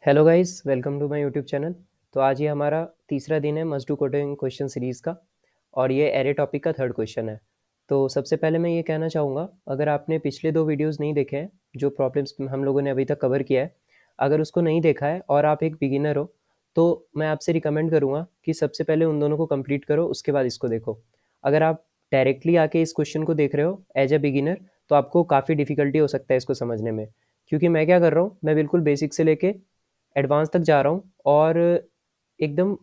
Hello guys, welcome to my YouTube channel. तो आज ये हमारा तीसरा दिन है must do coding question series का और ये एरे टॉपिक का थर्ड क्वेश्चन है। तो सबसे पहले मैं ये कहना चाहूँगा, अगर आपने पिछले दो वीडियोस नहीं देखे हैं जो प्रॉब्लम्स हम लोगों ने अभी तक कवर किया है, अगर उसको नहीं देखा है और आप एक बिगिनर हो तो मैं आपसे रिकमेंड करूँगा कि सबसे पहले उन दोनों को कंप्लीट करो, उसके बाद इसको देखो। अगर आप डायरेक्टली आके इस क्वेश्चन को देख रहे हो एज ए बिगिनर तो आपको काफ़ी डिफिकल्टी हो सकता है इसको समझने में, क्योंकि मैं क्या कर रहा हूँ, मैं बिल्कुल बेसिक से लेके एडवांस तक जा रहा हूँ और एकदम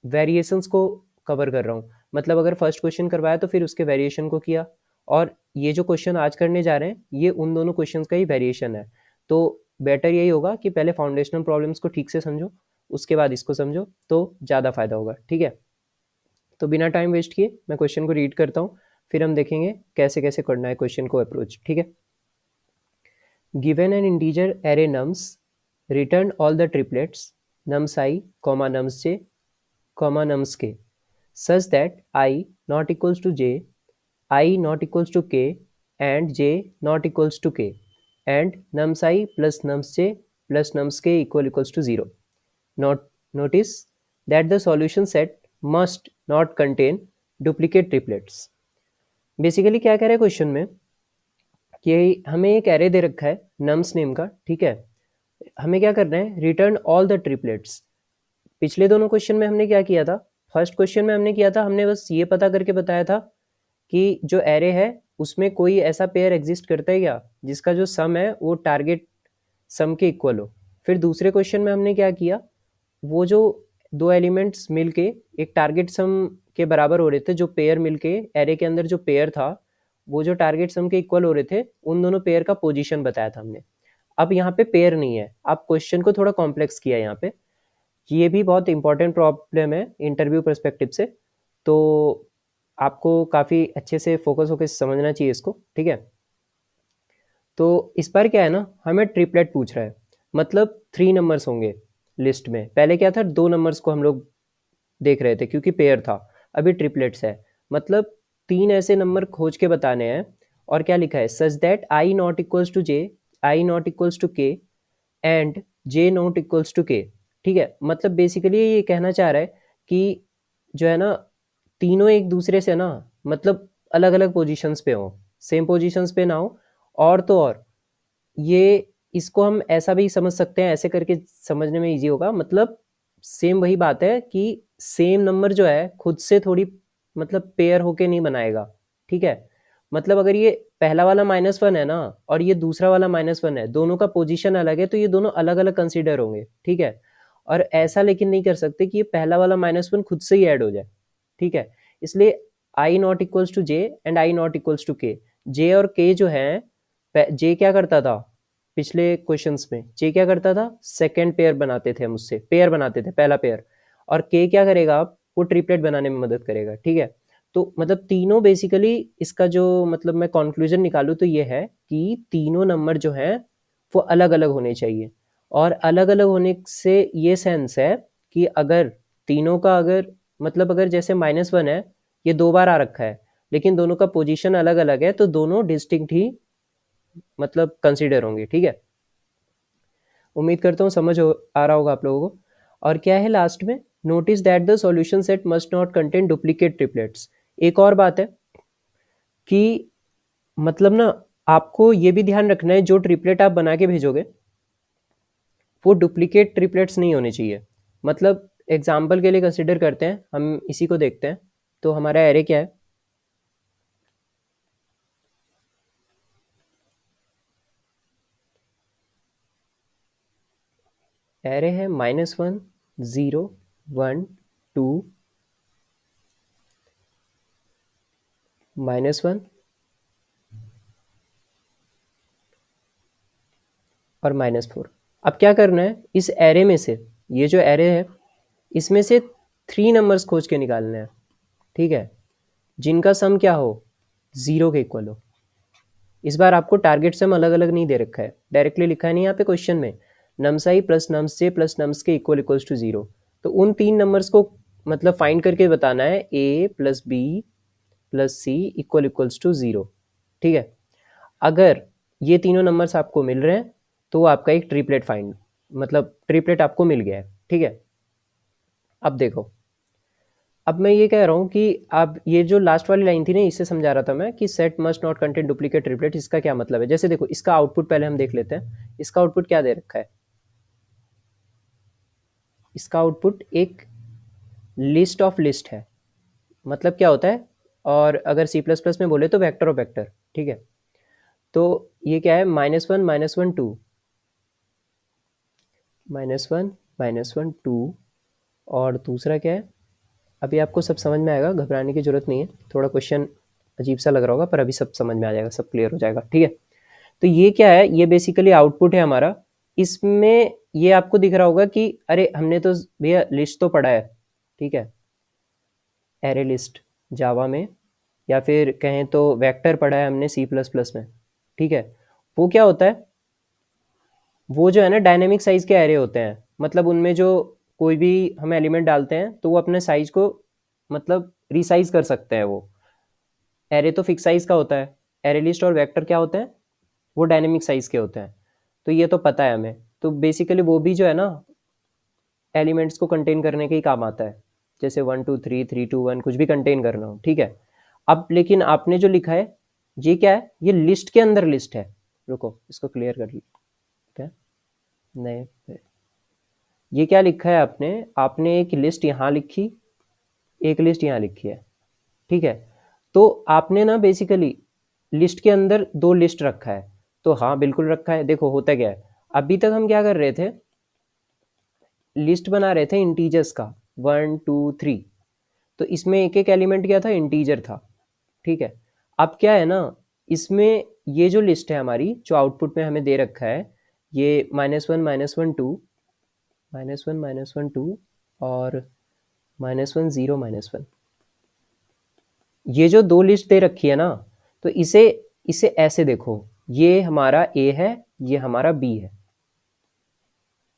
वेरिएशंस को कवर कर रहा हूँ। मतलब अगर फर्स्ट क्वेश्चन करवाया तो फिर उसके वेरिएशन को किया, और ये जो क्वेश्चन आज करने जा रहे हैं ये उन दोनों क्वेश्चंस का ही वेरिएशन है। तो बेटर यही होगा कि पहले फाउंडेशनल प्रॉब्लम्स को ठीक से समझो, उसके बाद इसको समझो तो ज़्यादा फायदा होगा। ठीक है, तो बिना टाइम वेस्ट किए मैं क्वेश्चन को रीड करता हूँ, फिर हम देखेंगे कैसे कैसे करना है क्वेश्चन को अप्रोच। ठीक है, given an integer array nums, return all the triplets nums I, nums j, nums k, such that I not equals to j, I not equals to k, and j not equals to k, and nums I plus nums j plus nums k equals to 0. Notice that the solution set must not contain duplicate triplets. Basically क्या कह रहा है question में कि हमें एक array दे रखा है नम्स नेम का। ठीक है, हमें क्या करना है, रिटर्न ऑल द ट्रिपलेट्स। पिछले दोनों क्वेश्चन में हमने क्या किया था, फर्स्ट क्वेश्चन में हमने किया था, हमने बस ये पता करके बताया था कि जो एरे है उसमें कोई ऐसा पेयर एग्जिस्ट करता है क्या जिसका जो सम है वो टारगेट सम के इक्वल हो। फिर दूसरे क्वेश्चन में हमने क्या किया, वो जो दो एलिमेंट्स मिलके एक टारगेट सम के बराबर हो रहे थे, जो पेयर मिलके एरे के अंदर जो पेयर था वो जो टारगेट सम के इक्वल हो रहे थे, उन दोनों पेयर का पोजीशन बताया था हमने। अब यहाँ पे पेयर नहीं है, आप क्वेश्चन को थोड़ा कॉम्प्लेक्स किया है यहाँ पे। ये भी बहुत इंपॉर्टेंट प्रॉब्लम है इंटरव्यू पर्सपेक्टिव से, तो आपको काफ़ी अच्छे से फोकस होकर समझना चाहिए इसको। ठीक है, तो इस बार क्या है ना, हमें ट्रिपलेट पूछ रहा है, मतलब 3 नंबर्स होंगे लिस्ट में। पहले क्या था, 2 नंबर्स को हम लोग देख रहे थे क्योंकि पेयर था, अभी ट्रिपलेट्स है, मतलब 3 ऐसे नंबर खोज के बताने हैं। और क्या लिखा है, such that i not equals to j, i not equals to k, and j not equals to k. ठीक है, मतलब बेसिकली ये कहना चाह रहा है कि जो है ना, तीनों एक दूसरे से ना मतलब अलग अलग पोजीशंस पे हो, सेम पोजीशंस पे ना हो। और तो और ये, इसको हम ऐसा भी समझ सकते हैं, ऐसे करके समझने में इजी होगा। मतलब सेम वही बात है कि सेम नंबर जो है खुद से थोड़ी मतलब पेयर होके नहीं बनाएगा। ठीक है, मतलब अगर ये पहला वाला -1 है ना और ये दूसरा वाला -1 है, दोनों का पोजीशन अलग है तो ये दोनों अलग अलग कंसीडर होंगे। ठीक है, और ऐसा लेकिन नहीं कर सकते कि ये पहला वाला -1 खुद से ही ऐड हो जाए। ठीक है, इसलिए i not equals to j and i not equals to k. J और के जो है, जे क्या करता था पिछले क्वेश्चंस में, जे क्या करता था, सेकंड पेयर बनाते थे हम, उससे पेयर बनाते थे पहला पेयर। और के क्या करेगा, आप वो ट्रिपलेट बनाने में मदद करेगा। ठीक है, तो मतलब तीनों बेसिकली, इसका जो मतलब मैं कंक्लूजन निकालूँ तो ये है कि तीनों नंबर जो हैं वो अलग अलग होने चाहिए। और अलग अलग होने से ये सेंस है कि अगर तीनों का, अगर मतलब अगर जैसे -1 है, ये 2 बार आ रखा है लेकिन दोनों का पोजीशन अलग अलग है, तो दोनों डिस्टिंक्ट ही मतलब कंसीडर होंगे। ठीक है, उम्मीद करता हूँ समझ आ रहा होगा आप लोगों को। और क्या है लास्ट में, notice that the solution set must not contain duplicate triplets. एक और बात है कि मतलब ना, आपको ये भी ध्यान रखना है जो ट्रिपलेट आप बना के भेजोगे वो डुप्लीकेट ट्रिपलेट्स नहीं होने चाहिए। मतलब एग्जाम्पल के लिए कंसिडर करते हैं, हम इसी को देखते हैं। तो हमारा एरे क्या है, एरे है -1 0 1 2 -1 और -4। अब क्या करना है, इस एरे में से, ये जो एरे है इसमें से 3 नंबर्स खोज के निकालने हैं। ठीक है, जिनका सम क्या हो, 0 के इक्वल हो। इस बार आपको टारगेट सम अलग अलग नहीं दे रखा है, डायरेक्टली लिखा है नहीं यहाँ पे क्वेश्चन में, नम्स आई प्लस नम्स जे प्लस नम्स के इक्वल्स टू 0। तो उन 3 नंबर्स को मतलब फाइंड करके बताना है, a plus B plus C equals to 0। ठीक है, अगर ये तीनों नंबर्स आपको मिल रहे हैं तो वो आपका एक ट्रिपलेट फाइंड मतलब ट्रिपलेट आपको मिल गया है, ठीक है। अब देखो, अब मैं ये कह रहा हूँ कि अब ये जो लास्ट वाली लाइन थी ना, इससे समझा रहा था मैं कि set must not contain duplicate triplet. इसका क्या मतलब है? जैसे देखो, इसका आउटपुट पहले हम देख लेते हैं। इसका आउटपुट क्या दे रखा है? इसका आउटपुट एक लिस्ट ऑफ लिस्ट है। मतलब क्या होता है? और अगर सी प्लस प्लस में बोले तो वेक्टर ऑफ वेक्टर, ठीक है। तो ये क्या है? -1 -1 2, -1 -1 2, और दूसरा क्या है? अभी आपको सब समझ में आएगा, घबराने की जरूरत नहीं है। थोड़ा क्वेश्चन अजीब सा लग रहा होगा, पर अभी सब समझ में आ जाएगा, सब क्लियर हो जाएगा, ठीक है। तो ये क्या है? ये बेसिकली आउटपुट है हमारा। इसमें ये आपको दिख रहा होगा कि अरे हमने तो भैया लिस्ट तो पढ़ा है, ठीक है, एरे लिस्ट जावा में, या फिर कहें तो वेक्टर पढ़ा है हमने सी प्लस प्लस में, ठीक है। वो क्या होता है? वो जो है ना, डायनेमिक साइज के एरे होते हैं। मतलब उनमें जो कोई भी हम एलिमेंट डालते हैं तो वो अपने साइज को मतलब रिसाइज कर सकते हैं वो। एरे तो फिक्स साइज का होता है, एरे लिस्ट और वेक्टर क्या होते हैं? वो डायनेमिक साइज के होते हैं। तो ये तो पता है हमें। तो बेसिकली वो भी जो है ना, एलिमेंट्स को कंटेन करने के ही काम आता है। जैसे 1 2 3 3 2 1 कुछ भी कंटेन करना हो, ठीक है। अब लेकिन आपने जो लिखा है, ये क्या है? ये लिस्ट के अंदर लिस्ट है। रुको, इसको क्लियर कर लेते हैं। नए पे ये क्या लिखा है आपने? आपने एक लिस्ट यहाँ लिखी, एक लिस्ट यहाँ लिखी है, ठीक है। तो आपने ना बेसिकली लिस्ट के अंदर दो लिस्ट रखा है। तो हाँ, बिल्कुल रखा है। देखो होता क्या है, अभी तक हम क्या कर रहे थे? लिस्ट बना रहे थे इंटीजर्स का, 1 2 3। तो इसमें एक एक एलिमेंट क्या था? इंटीजर था, ठीक है। अब क्या है ना, इसमें ये जो लिस्ट है हमारी, जो आउटपुट में हमें दे रखा है, ये -1 -1 2 और -1 0 -1, ये जो दो लिस्ट दे रखी है ना, तो इसे इसे ऐसे देखो, ये हमारा ए है, ये हमारा बी है।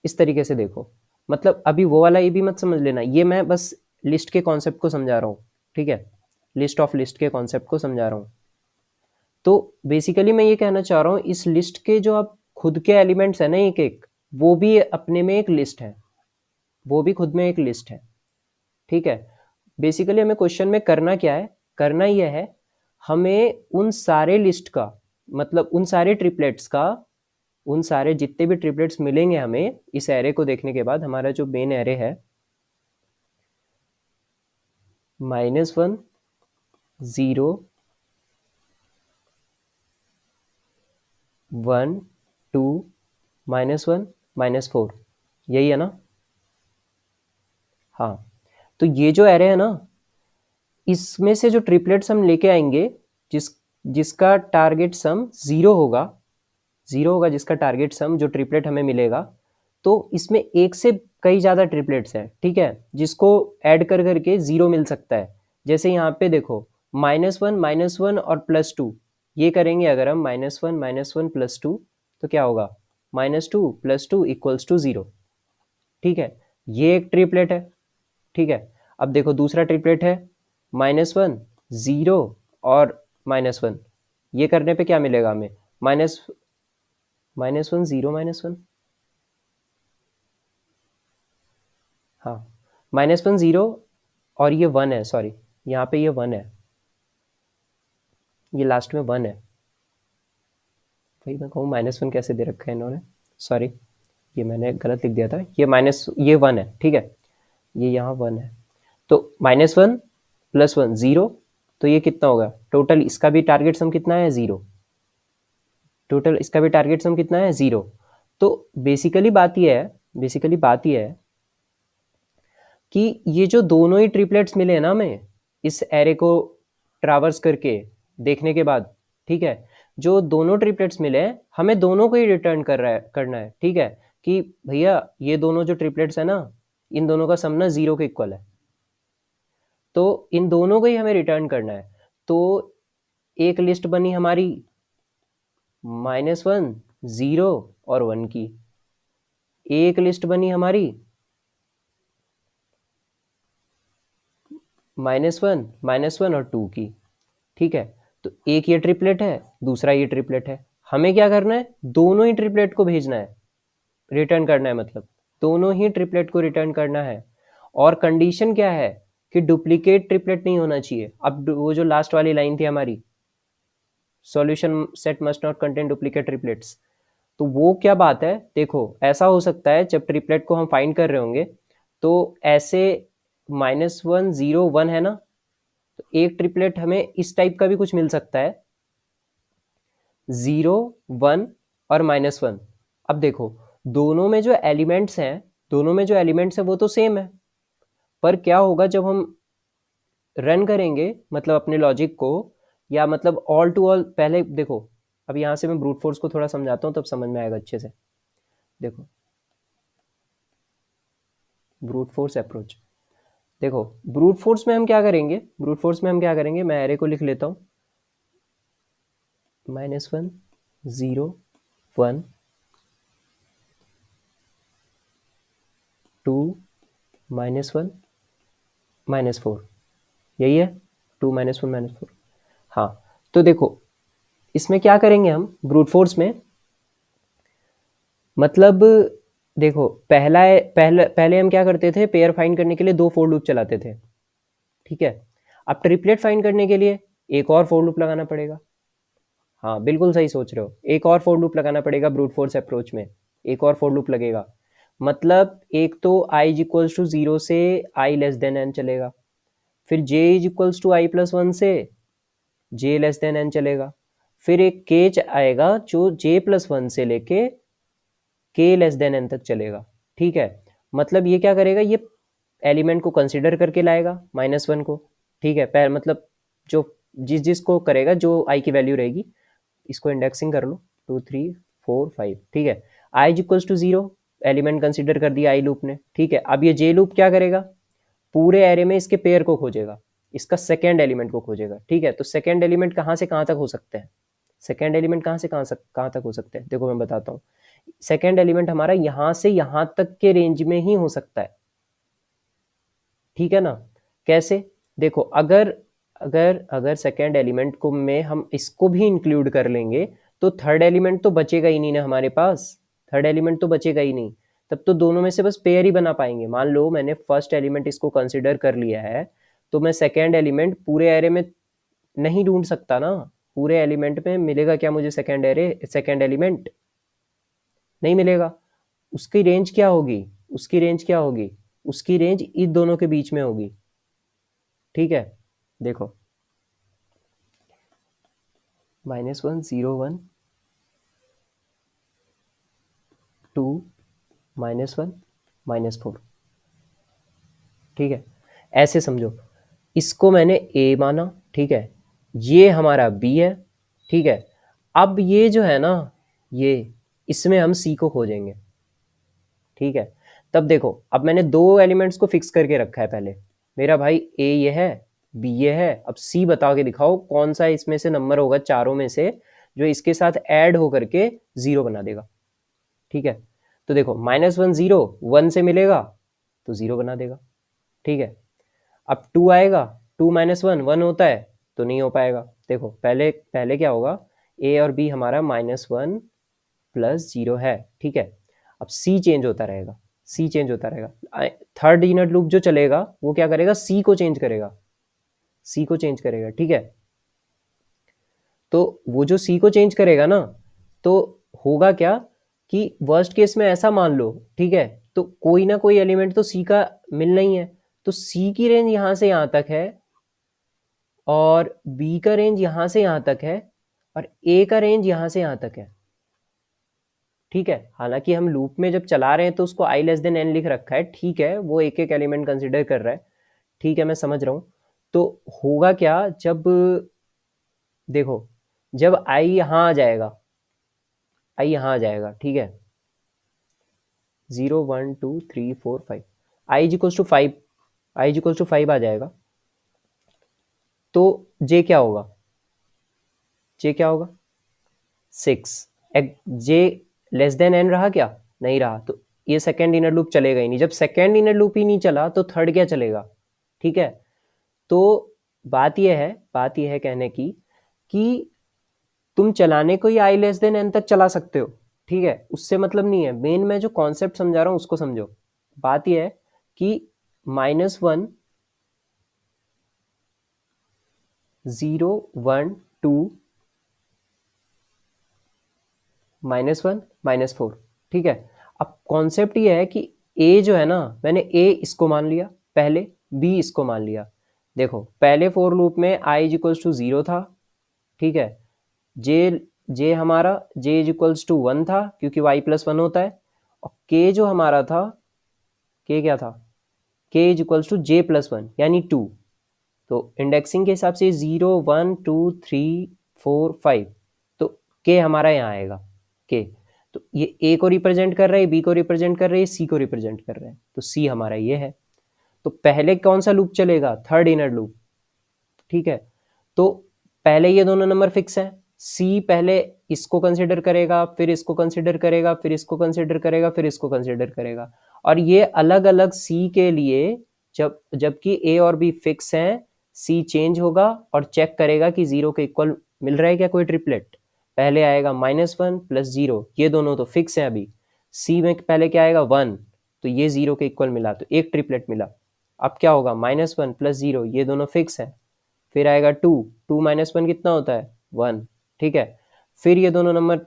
इस तरीके से देखो। मतलब अभी वो वाला ए भी मत समझ लेना, ये मैं बस लिस्ट के कॉन्सेप्ट को समझा रहा हूँ, ठीक है। लिस्ट ऑफ लिस्ट के कॉन्सेप्ट को समझा रहा हूँ। तो बेसिकली मैं ये कहना चाह रहा हूँ, इस लिस्ट के जो आप खुद के एलिमेंट्स है ना, एक एक, वो भी अपने में एक लिस्ट है। वो भी खुद में एक लिस्ट है, ठीक है। बेसिकली हमें क्वेश्चन में करना क्या है? करना यह है, हमें उन सारे लिस्ट का, मतलब उन सारे ट्रिपलेट्स का, उन सारे जितने भी ट्रिपलेट्स मिलेंगे हमें इस एरे को देखने के बाद, हमारा जो मेन एरे है, -1 0 1 2 -1 -4, यही है ना? हाँ। तो ये जो एरे है ना, इसमें से जो ट्रिपलेट्स हम लेके आएंगे, जिस जिसका टारगेट सम जीरो होगा, जीरो होगा जिसका टारगेट सम, जो ट्रिपलेट हमें मिलेगा, तो इसमें एक से कई ज़्यादा ट्रिपलेट्स हैं, ठीक है, जिसको ऐड कर करके जीरो मिल सकता है। जैसे यहाँ पे देखो, -1 और +2, ये करेंगे अगर हम -1 +2, तो क्या होगा? -2 +2 = 0, ठीक है। ये एक ट्रिपलेट है, ठीक है। अब देखो दूसरा ट्रिपलेट है, -1 0 और -1। ये करने पे क्या मिलेगा हमें? माइनस -1 0 -1, हाँ, -1 0 और ये 1 है, सॉरी, यहाँ पे ये 1 है, ये लास्ट में 1 है। भाई मैं कहूँ -1 कैसे दे रखा है इन्होंने, सॉरी, ये मैंने गलत लिख दिया था। ये 1 है, ठीक है, ये यहाँ 1 है। तो -1 +1 0, तो ये कितना होगा टोटल? इसका भी टारगेट सम कितना है? 0। टोटल इसका भी टारगेट सम कितना है? 0। तो बेसिकली बात ये है कि ये जो दोनों ही ट्रिपलेट्स मिले हैं ना हमें इस एरे को ट्रावर्स करके देखने के बाद, ठीक है, जो दोनों ट्रिपलेट्स मिले हैं, हमें दोनों को ही रिटर्न करना है, ठीक है, कि भैया ये दोनों जो ट्रिपलेट्स है ना, इन दोनों का सम ना 0 के इक्वल है। तो इन दोनों को ही हमें रिटर्न करना है। तो एक लिस्ट बनी हमारी -1 0 और 1 की, एक लिस्ट बनी हमारी -1 और 2 की, ठीक है। तो एक ये ट्रिपलेट है, दूसरा ये ट्रिपलेट है। हमें क्या करना है? दोनों ही ट्रिपलेट को भेजना है, रिटर्न करना है, मतलब दोनों ही ट्रिपलेट को रिटर्न करना है। और कंडीशन क्या है कि डुप्लीकेट ट्रिपलेट नहीं होना चाहिए। अब वो जो लास्ट वाली लाइन थी हमारी, solution set must not contain duplicate triplets, तो वो क्या बात है, देखो ऐसा हो सकता है जब ट्रिपलेट को हम फाइंड कर रहे होंगे तो ऐसे -1 0 1 है ना, तो एक ट्रिपलेट हमें इस टाइप का भी कुछ मिल सकता है, 0 1 और -1। अब देखो दोनों में जो एलिमेंट्स हैं, दोनों में जो एलिमेंट्स हैं वो तो सेम है, पर क्या होगा जब हम रन करेंगे मतलब अपने लॉजिक को, या मतलब ऑल टू ऑल, पहले देखो अब यहाँ से मैं ब्रूट फोर्स को थोड़ा समझाता हूँ तब समझ में आएगा अच्छे से। देखो ब्रूट फोर्स अप्रोच, देखो ब्रूट फोर्स में हम क्या करेंगे, ब्रूट फोर्स में हम क्या करेंगे, मैं एरे को लिख लेता हूँ, -1 0 1 2 -1 -4, यही है, 2 -1 -4। हाँ, तो देखो इसमें क्या करेंगे हम ब्रूट फोर्स में, मतलब देखो पहले हम क्या करते थे, पेयर फाइंड करने के लिए 2 फोर लूप चलाते थे, ठीक है। अब ट्रिपलेट फाइंड करने के लिए एक और फोर लूप लगाना पड़ेगा। हाँ बिल्कुल सही सोच रहे हो, एक और फोर लूप लगाना पड़ेगा ब्रूट फोर्स अप्रोच में, एक और फोर लूप लगेगा। मतलब एक तो i इज इक्वल्स टू 0 से i लेस देन n चलेगा, फिर j is equals to i plus 1 से j लेस देन n चलेगा, फिर एक k आएगा जो j प्लस 1 से लेके k लेस देन n तक चलेगा, ठीक है। मतलब ये क्या करेगा, ये एलिमेंट को कंसिडर करके लाएगा -1 को, ठीक है। पहले मतलब जो जिसको करेगा, जो i की वैल्यू रहेगी, इसको इंडेक्सिंग कर लो 2 3 4 5, ठीक है। i is equals to 0, element consider कर दिया i लूप ने, ठीक है। अब ये j लूप क्या करेगा, पूरे एरे में इसके पेयर को खोजेगा, इसका सेकेंड एलिमेंट को खोजेगा, ठीक है। तो सेकेंड एलिमेंट कहाँ से कहाँ तक हो सकते हैं, सेकेंड एलिमेंट कहाँ से कहाँ तक हो सकते हैं, देखो मैं बताता हूँ। सेकेंड एलिमेंट हमारा यहाँ से यहाँ तक के रेंज में ही हो सकता है, ठीक है ना। कैसे, देखो अगर अगर अगर सेकेंड एलिमेंट को में हम इसको भी इंक्लूड कर लेंगे तो थर्ड एलिमेंट तो बचेगा ही नहीं ना हमारे पास, थर्ड एलिमेंट तो बचेगा ही नहीं। तब तो दोनों में से बस पेयर ही बना पाएंगे। मान लो मैंने फर्स्ट एलिमेंट इसको कंसिडर कर लिया है, तो मैं सेकेंड एलिमेंट पूरे एरे में नहीं ढूंढ सकता ना, पूरे एलिमेंट में मिलेगा क्या मुझे, सेकेंड एलिमेंट नहीं मिलेगा। उसकी रेंज क्या होगी, उसकी रेंज क्या होगी, उसकी रेंज इन दोनों के बीच में होगी, ठीक है। देखो -1 0 1 2 -1 -4, ठीक है। ऐसे समझो, इसको मैंने ए माना, ठीक है, ये हमारा बी है, ठीक है। अब ये जो है ना, ये इसमें हम सी को खोजेंगे, ठीक है। तब देखो अब मैंने दो एलिमेंट्स को फिक्स करके रखा है, पहले मेरा भाई ए ये है, बी ये है, अब सी बता के दिखाओ कौन सा इसमें से नंबर होगा चारों में से जो इसके साथ ऐड होकर के 0 बना देगा, ठीक है। तो देखो -1 0 1 से मिलेगा तो 0 बना देगा, ठीक है। अब 2 आएगा, 2 -1 1 होता है तो नहीं हो पाएगा। देखो पहले पहले क्या होगा, ए और बी हमारा -1 प्लस 0 है, ठीक है। अब सी चेंज होता रहेगा, सी चेंज होता रहेगा, थर्ड इनर लूप जो चलेगा वो क्या करेगा, सी को चेंज करेगा, सी को चेंज करेगा, ठीक है। तो वो जो सी को चेंज करेगा ना, तो होगा क्या कि वर्स्ट केस में ऐसा मान लो, ठीक है, तो कोई ना कोई एलिमेंट तो सी का मिलना ही है, तो सी की रेंज यहां से यहां तक है और बी का रेंज यहां से यहां तक है और ए का रेंज यहां से यहां तक है, ठीक है। हालांकि हम लूप में जब चला रहे हैं तो उसको i लेस देन n लिख रखा है, ठीक है, वो एक एक एलिमेंट कंसिडर कर रहा है, ठीक है, मैं समझ रहा हूँ। तो होगा क्या, जब देखो जब i यहाँ आ जाएगा, i यहाँ आ जाएगा, ठीक है, 0 1 2 3 4 5, i is equals to 5, i is equals to 5 आ जाएगा, तो j क्या होगा, j क्या होगा 6। j लेस देन n रहा क्या, नहीं रहा, तो ये सेकेंड इनर लूप चलेगा ही नहीं। जब सेकेंड इनर लूप ही नहीं चला तो थर्ड क्या चलेगा, ठीक है। तो बात यह है कहने की कि तुम चलाने को ही i लेस देन n तक चला सकते हो, ठीक है, उससे मतलब नहीं है, मेन मैं जो कॉन्सेप्ट समझा रहा हूँ उसको समझो। बात यह है कि -1 0 1 2 -1 -4, ठीक है। अब कॉन्सेप्ट ये है कि ए जो है ना, मैंने ए इसको मान लिया पहले, बी इसको मान लिया। देखो पहले फोर लूप में i इज इक्वल्स टू 0 था, ठीक है। जे जे हमारा जे इज इक्वल्स टू 1 था क्योंकि y प्लस 1 होता है, और के जो हमारा था, के क्या था, K is equals to J plus 1 यानी 2। तो इंडेक्सिंग के हिसाब से 0 1 2 3 4 5, तो के हमारा यहाँ आएगा के। तो ये ए को रिप्रेजेंट कर रहा है, बी को रिप्रेजेंट कर रहा है, सी को रिप्रेजेंट कर रहा है, तो सी हमारा ये है। तो पहले कौन सा लूप चलेगा, थर्ड इनर लूप, ठीक है। तो पहले ये दोनों नंबर फिक्स है, सी पहले इसको कंसिडर करेगा, फिर इसको कंसिडर करेगा, फिर इसको कंसिडर करेगा, फिर इसको कंसिडर करेगा, और ये अलग अलग सी के लिए, जबकि ए और बी फिक्स हैं, सी चेंज होगा और चेक करेगा कि जीरो के इक्वल मिल रहा है क्या कोई ट्रिपलेट। पहले आएगा -1 + 0, ये दोनों तो फिक्स है अभी। सी में पहले क्या आएगा 1, तो ये जीरो के इक्वल मिला, तो एक ट्रिपलेट मिला। अब क्या होगा, -1 + 0, ये दोनों फिक्स है। फिर आएगा 2, 2 - 1 कितना होता है 1, ठीक है। फिर ये दोनों नंबर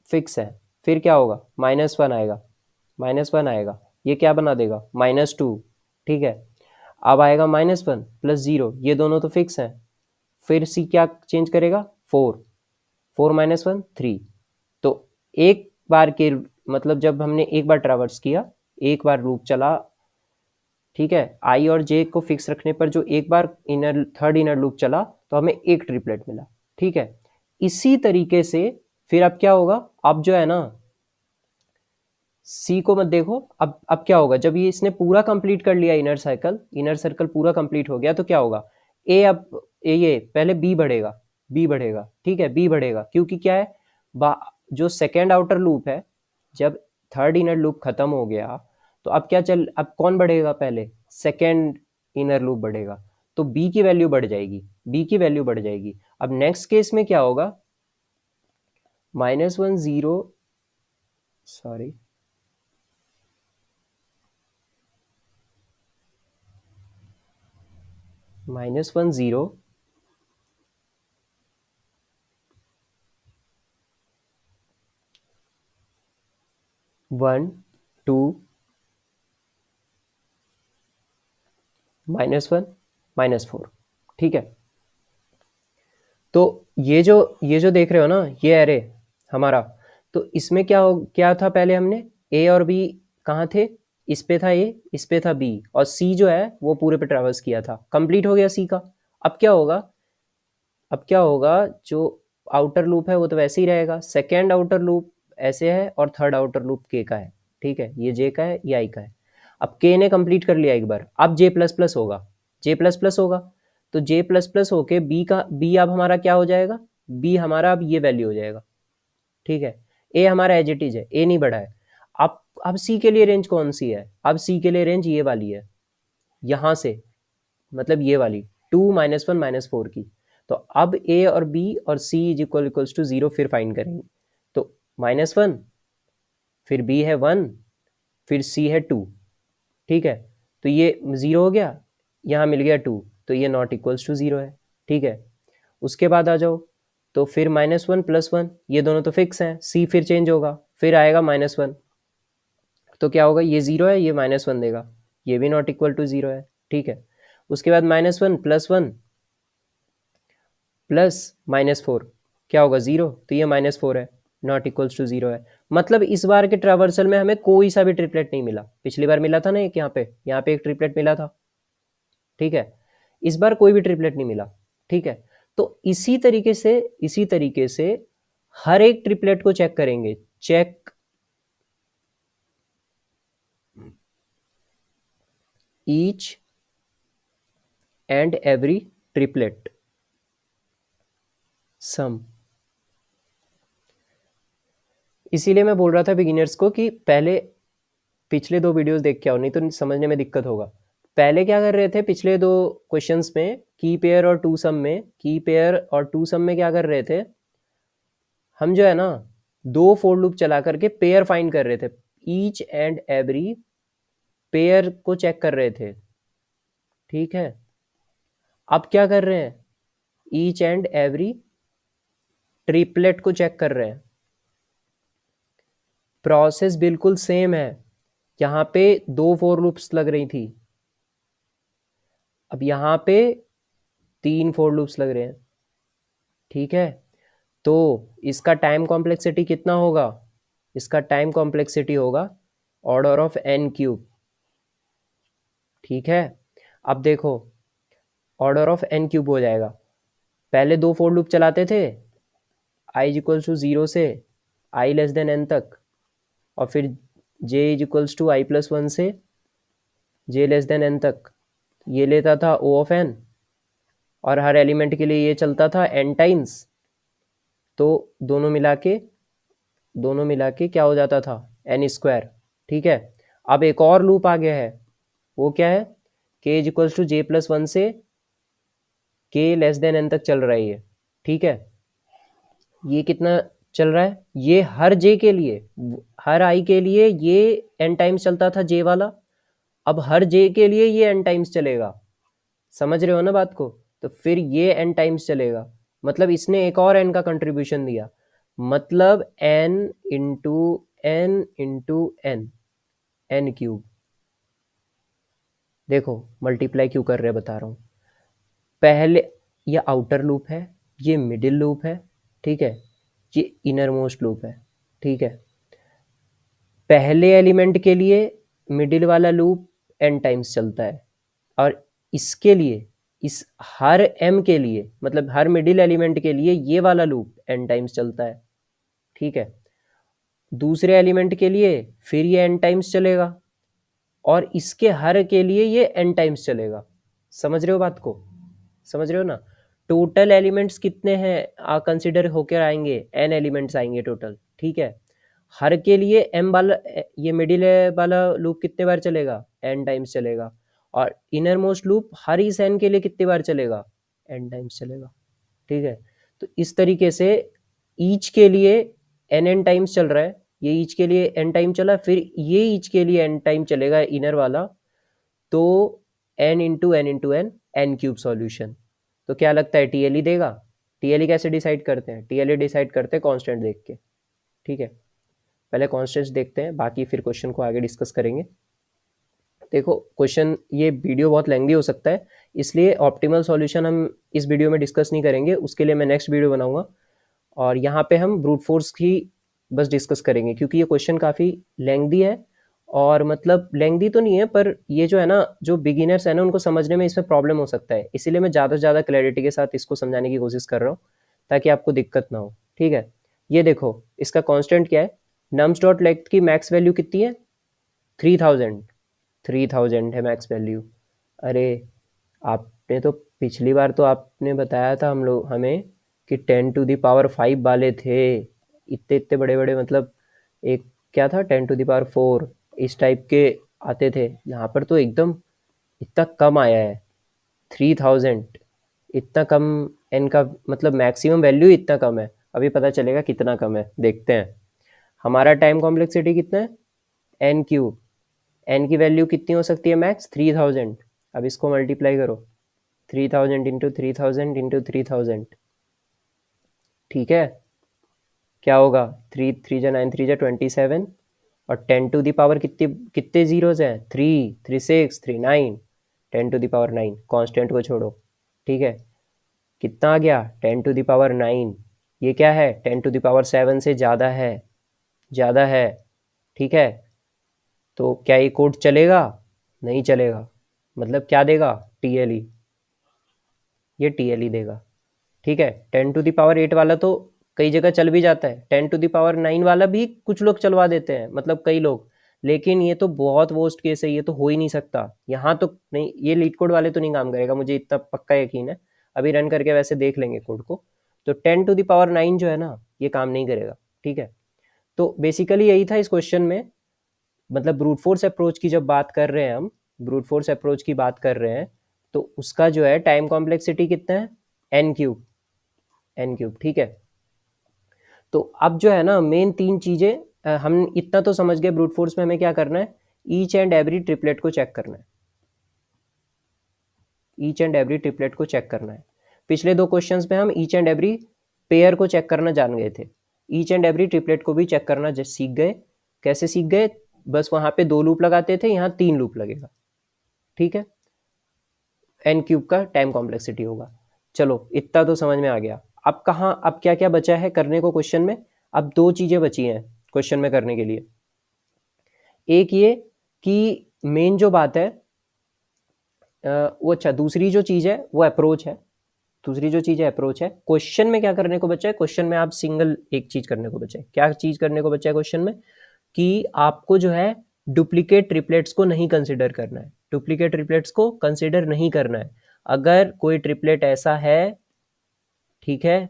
फिक्स है, फिर क्या होगा, -1 आएगा, -1 आएगा, ये क्या बना देगा -2, ठीक है। अब आएगा -1 + 0, ये दोनों तो फिक्स हैं, फिर सी क्या चेंज करेगा 4, 4 - 1 3। तो एक बार के, मतलब जब हमने एक बार ट्रैवर्स किया, एक बार लूप चला, ठीक है, आई और जे को फिक्स रखने पर जो एक बार इनर थर्ड इनर लूप चला तो हमें एक ट्रिपलेट मिला, ठीक है। इसी तरीके से फिर अब क्या होगा, अब जो है ना, सी को मत देखो। अब क्या होगा, जब ये इसने पूरा कंप्लीट कर लिया इनर सर्कल पूरा कंप्लीट हो गया, तो क्या होगा, ए अब ये पहले बी बढ़ेगा, बी बढ़ेगा, ठीक है, बी बढ़ेगा, क्योंकि क्या है, जो सेकेंड आउटर लूप है, जब थर्ड इनर लूप खत्म हो गया, तो अब क्या चल, अब कौन बढ़ेगा, पहले सेकेंड इनर लूप बढ़ेगा, तो बी की वैल्यू बढ़ जाएगी, बी की वैल्यू बढ़ जाएगी। अब नेक्स्ट केस में क्या होगा, -1 0, सॉरी, -1 0 1 2 -1 -4, ठीक है। तो ये जो देख रहे हो ना, ये एरे हमारा, तो इसमें क्या था, पहले हमने ए और बी कहाँ थे, इस पे था ए, इस पे था बी, और सी जो है वो पूरे पे ट्रैवर्स किया था, कंप्लीट हो गया सी का। अब क्या होगा, अब क्या होगा, जो आउटर लूप है वो तो वैसे ही रहेगा, सेकेंड आउटर लूप ऐसे है और थर्ड आउटर लूप के का है, ठीक है, ये जे का है, ये आई का है। अब के ने कंप्लीट कर लिया एक बार, अब जे प्लस प्लस होगा, जे प्लस प्लस होगा, तो जे प्लस प्लस होके बी अब हमारा क्या हो जाएगा, बी हमारा अब ये वैल्यू हो जाएगा, ठीक है। ए हमारा एज इट इज है, ए नहीं बढ़ा है। अब सी के लिए रेंज कौन सी है, अब सी के लिए रेंज ये वाली है, यहाँ से, मतलब ये वाली 2 -1 -4 की। तो अब ए और बी और सी इज इक्वल्स टू 0 फिर फाइंड करेंगे, तो -1, फिर बी है 1, फिर सी है 2, ठीक है। तो ये 0 हो गया, यहाँ मिल गया 2, तो ये नॉट इक्वल्स टू 0 है, ठीक है। उसके बाद आ जाओ, तो फिर -1 + 1, ये दोनों तो फिक्स हैं, सी फिर चेंज होगा, फिर आएगा -1, तो क्या होगा, ये 0 है, ये -1 देगा, ये भी नॉट इक्वल टू 0 है, ठीक है। उसके बाद -1 + 1 प्लस -4 क्या होगा 0, तो ये -4 है, नॉट इक्वल्स टू 0 है। मतलब इस बार के ट्रावर्सल में हमें कोई सा भी ट्रिपलेट नहीं मिला, पिछली बार मिला था ना एक, यहाँ पे एक ट्रिपलेट मिला था, ठीक है। इस बार कोई भी ट्रिपलेट नहीं मिला, ठीक है। तो इसी तरीके से हर एक ट्रिपलेट को चेक करेंगे, check each and every triplet sum. इसीलिए मैं बोल रहा था बिगिनर्स को कि पहले पिछले 2 वीडियोस देख के आओ, नहीं तो समझने में दिक्कत होगा। पहले क्या कर रहे थे, पिछले 2 क्वेश्चंस में की पेयर और टू सम में क्या कर रहे थे, हम जो है ना, दो फोर लूप चला करके पेयर फाइंड कर रहे थे, ईच एंड एवरी पेयर को चेक कर रहे थे, ठीक है। अब क्या कर रहे हैं, ईच एंड एवरी ट्रिपलेट को चेक कर रहे हैं। प्रोसेस बिल्कुल सेम है, यहाँ पे दो फोर लूप्स लग रही थी, अब यहाँ पे तीन फोर लूप्स लग रहे हैं, ठीक है। तो इसका टाइम कॉम्प्लेक्सिटी कितना होगा, इसका टाइम कॉम्प्लेक्सिटी होगा ऑर्डर ऑफ एन क्यूब, ठीक है। अब देखो ऑर्डर ऑफ एन क्यूब हो जाएगा, पहले दो फोर लूप चलाते थे आई इक्वल्स टू 0 से आई लेस देन एन तक, और फिर j is equals to i plus 1 से जे लेस देन एन तक, ये लेता था ओ ऑफ एन, और हर एलिमेंट के लिए ये चलता था एन टाइम्स, तो दोनों मिला के क्या हो जाता था एन स्क्वायर, ठीक है। अब एक और लूप आ गया है, वो क्या है, K is equals to J plus 1 से के लेस देन एन तक चल रहा है ये, ठीक है। ये कितना चल रहा है, ये हर जे के लिए, हर आई के लिए ये एन टाइम्स चलता था जे वाला, अब हर जे के लिए ये एन टाइम्स चलेगा, समझ रहे हो ना बात को। तो फिर ये एन टाइम्स चलेगा, मतलब इसने एक और एन का कंट्रीब्यूशन दिया, मतलब N into N into N, N cube. देखो मल्टीप्लाई क्यों कर रहे बता रहा हूँ, पहले ये आउटर लूप है, ये मिडिल लूप है, ठीक है, ये इनर मोस्ट लूप है, ठीक है। पहले एलिमेंट के लिए मिडिल वाला लूप एन टाइम्स चलता है, और इसके लिए इस हर एम के लिए, मतलब हर मिडिल एलिमेंट के लिए ये वाला लूप एन टाइम्स चलता है, ठीक है। दूसरे एलिमेंट के लिए फिर ये एन टाइम्स चलेगा, और इसके हर के लिए ये एन टाइम्स चलेगा, समझ रहे हो बात को, समझ रहे हो ना। टोटल एलिमेंट्स कितने हैं कंसिडर होकर आएंगे, एन एलिमेंट्स आएंगे टोटल, ठीक है। हर के लिए एम वाला, ये मिडिल वाला लूप कितने बार चलेगा, एन टाइम्स चलेगा, और इनर मोस्ट लूप हर इस एन के लिए कितनी बार चलेगा, एन टाइम्स चलेगा, ठीक है। तो इस तरीके से ईच के लिए एन एन टाइम्स चल रहा है, ये ईच के लिए एन टाइम चला, फिर ये ईच के लिए एन टाइम चलेगा इनर वाला, तो N into N into N, N cube solution. तो क्या लगता है टीएलई देगा, टीएलई कैसे डिसाइड करते हैं, टीएलई डिसाइड करते हैं कांस्टेंट देख के, ठीक है। पहले कांस्टेंट्स देखते हैं, बाकी फिर क्वेश्चन को आगे डिस्कस करेंगे। देखो क्वेश्चन, ये वीडियो बहुत लेंदी हो सकता है, इसलिए ऑप्टिमल सॉल्यूशन हम इस वीडियो में डिस्कस नहीं करेंगे, उसके लिए मैं नेक्स्ट वीडियो बनाऊंगा, और यहाँ पे हम ब्रूट फोर्स की बस डिस्कस करेंगे, क्योंकि ये क्वेश्चन काफ़ी लेंदी है, और मतलब लेंदी तो नहीं है, पर ये जो है ना, जो बिगिनर्स है ना, उनको समझने में इसमें प्रॉब्लम हो सकता है, इसीलिए मैं ज़्यादा से ज़्यादा क्लैरिटी के साथ इसको समझाने की कोशिश कर रहा हूँ, ताकि आपको दिक्कत ना हो, ठीक है। ये देखो इसका कांस्टेंट क्या है, नम्स डॉट लेंथ की मैक्स वैल्यू कितनी है, 3000, 3000 है मैक्स वैल्यू। अरे आपने तो पिछली बार तो आपने बताया था हमें कि 10⁵ वाले थे, इतने इतने बड़े बड़े, मतलब एक क्या था 10⁴ इस टाइप के आते थे, यहाँ पर तो एकदम इतना कम आया है, 3000, इतना कम एन का, मतलब मैक्सिमम वैल्यू इतना कम है। अभी पता चलेगा कितना कम है, देखते हैं। हमारा टाइम कॉम्प्लेक्सिटी कितना है, एन क्यूब, एन की वैल्यू कितनी हो सकती है मैक्स, 3000। अब इसको मल्टीप्लाई करो, 3000 इंटू 3000 इंटू 3000, ठीक है। क्या होगा, 3 3 जा 9 3 जा 27, और 10⁻, कितने कितने जीरोज हैं, 3 3 6 3 9, 10⁹ कांस्टेंट को छोड़ो, ठीक है। कितना आ गया 10⁹ ये क्या है 10⁻7 से ज़्यादा है, ज़्यादा है, ठीक है। तो क्या ये कोड चलेगा, नहीं चलेगा, मतलब क्या देगा, टीएलई, ये टीएलई देगा, ठीक है। 10⁸ वाला तो कई जगह चल भी जाता है, 10⁹ वाला भी कुछ लोग चलवा देते हैं, मतलब कई लोग, लेकिन ये तो बहुत वर्स्ट केस है, ये तो हो ही नहीं सकता, यहाँ तो नहीं, ये लीड कोड वाले तो नहीं काम करेगा, मुझे इतना पक्का यकीन है। अभी रन करके वैसे देख लेंगे कोड को, तो 10⁹ जो है ना, ये काम नहीं करेगा, ठीक है। तो बेसिकली यही था इस क्वेश्चन में, मतलब ब्रूट फोर्स अप्रोच की जब बात कर रहे हैं हम, ब्रूट फोर्स अप्रोच की बात कर रहे हैं, तो उसका जो है टाइम कॉम्प्लेक्सिटी कितना है, एन क्यूब, एन क्यूब, ठीक है। तो अब जो है ना मेन 3 चीज़ें हम इतना तो समझ गए ब्रूट फोर्स में हमें क्या करना है, ईच एंड एवरी ट्रिपलेट को चेक करना है, ईच एंड एवरी ट्रिपलेट को चेक करना है। पिछले 2 क्वेश्चंस में हम ईच एंड एवरी पेयर को चेक करना जान गए थे, ईच एंड एवरी ट्रिपलेट को भी चेक करना सीख गए। कैसे सीख गए, बस वहाँ पे 2 लूप लगाते थे, यहाँ 3 लूप लगेगा, ठीक है, एन क्यूब का टाइम कॉम्प्लेक्सिटी होगा। चलो इतना तो समझ में आ गया। अब कहाँ, अब क्या क्या बचा है करने को क्वेश्चन में, अब 2 चीज़ें बची हैं क्वेश्चन में करने के लिए। एक ये कि मेन जो बात है वो, अच्छा दूसरी जो चीज़ है वो अप्रोच है, दूसरी जो चीज़ है अप्रोच है। क्वेश्चन में क्या करने को बचा है, क्वेश्चन में आप सिंगल एक चीज़ करने को बचा है। क्या चीज़ करने को बचा है क्वेश्चन में, कि आपको जो है डुप्लीकेट ट्रिपलेट्स को नहीं कंसिडर करना है, डुप्लीकेट ट्रिपलेट्स को कंसिडर नहीं करना है। अगर कोई ट्रिपलेट ऐसा है, ठीक है,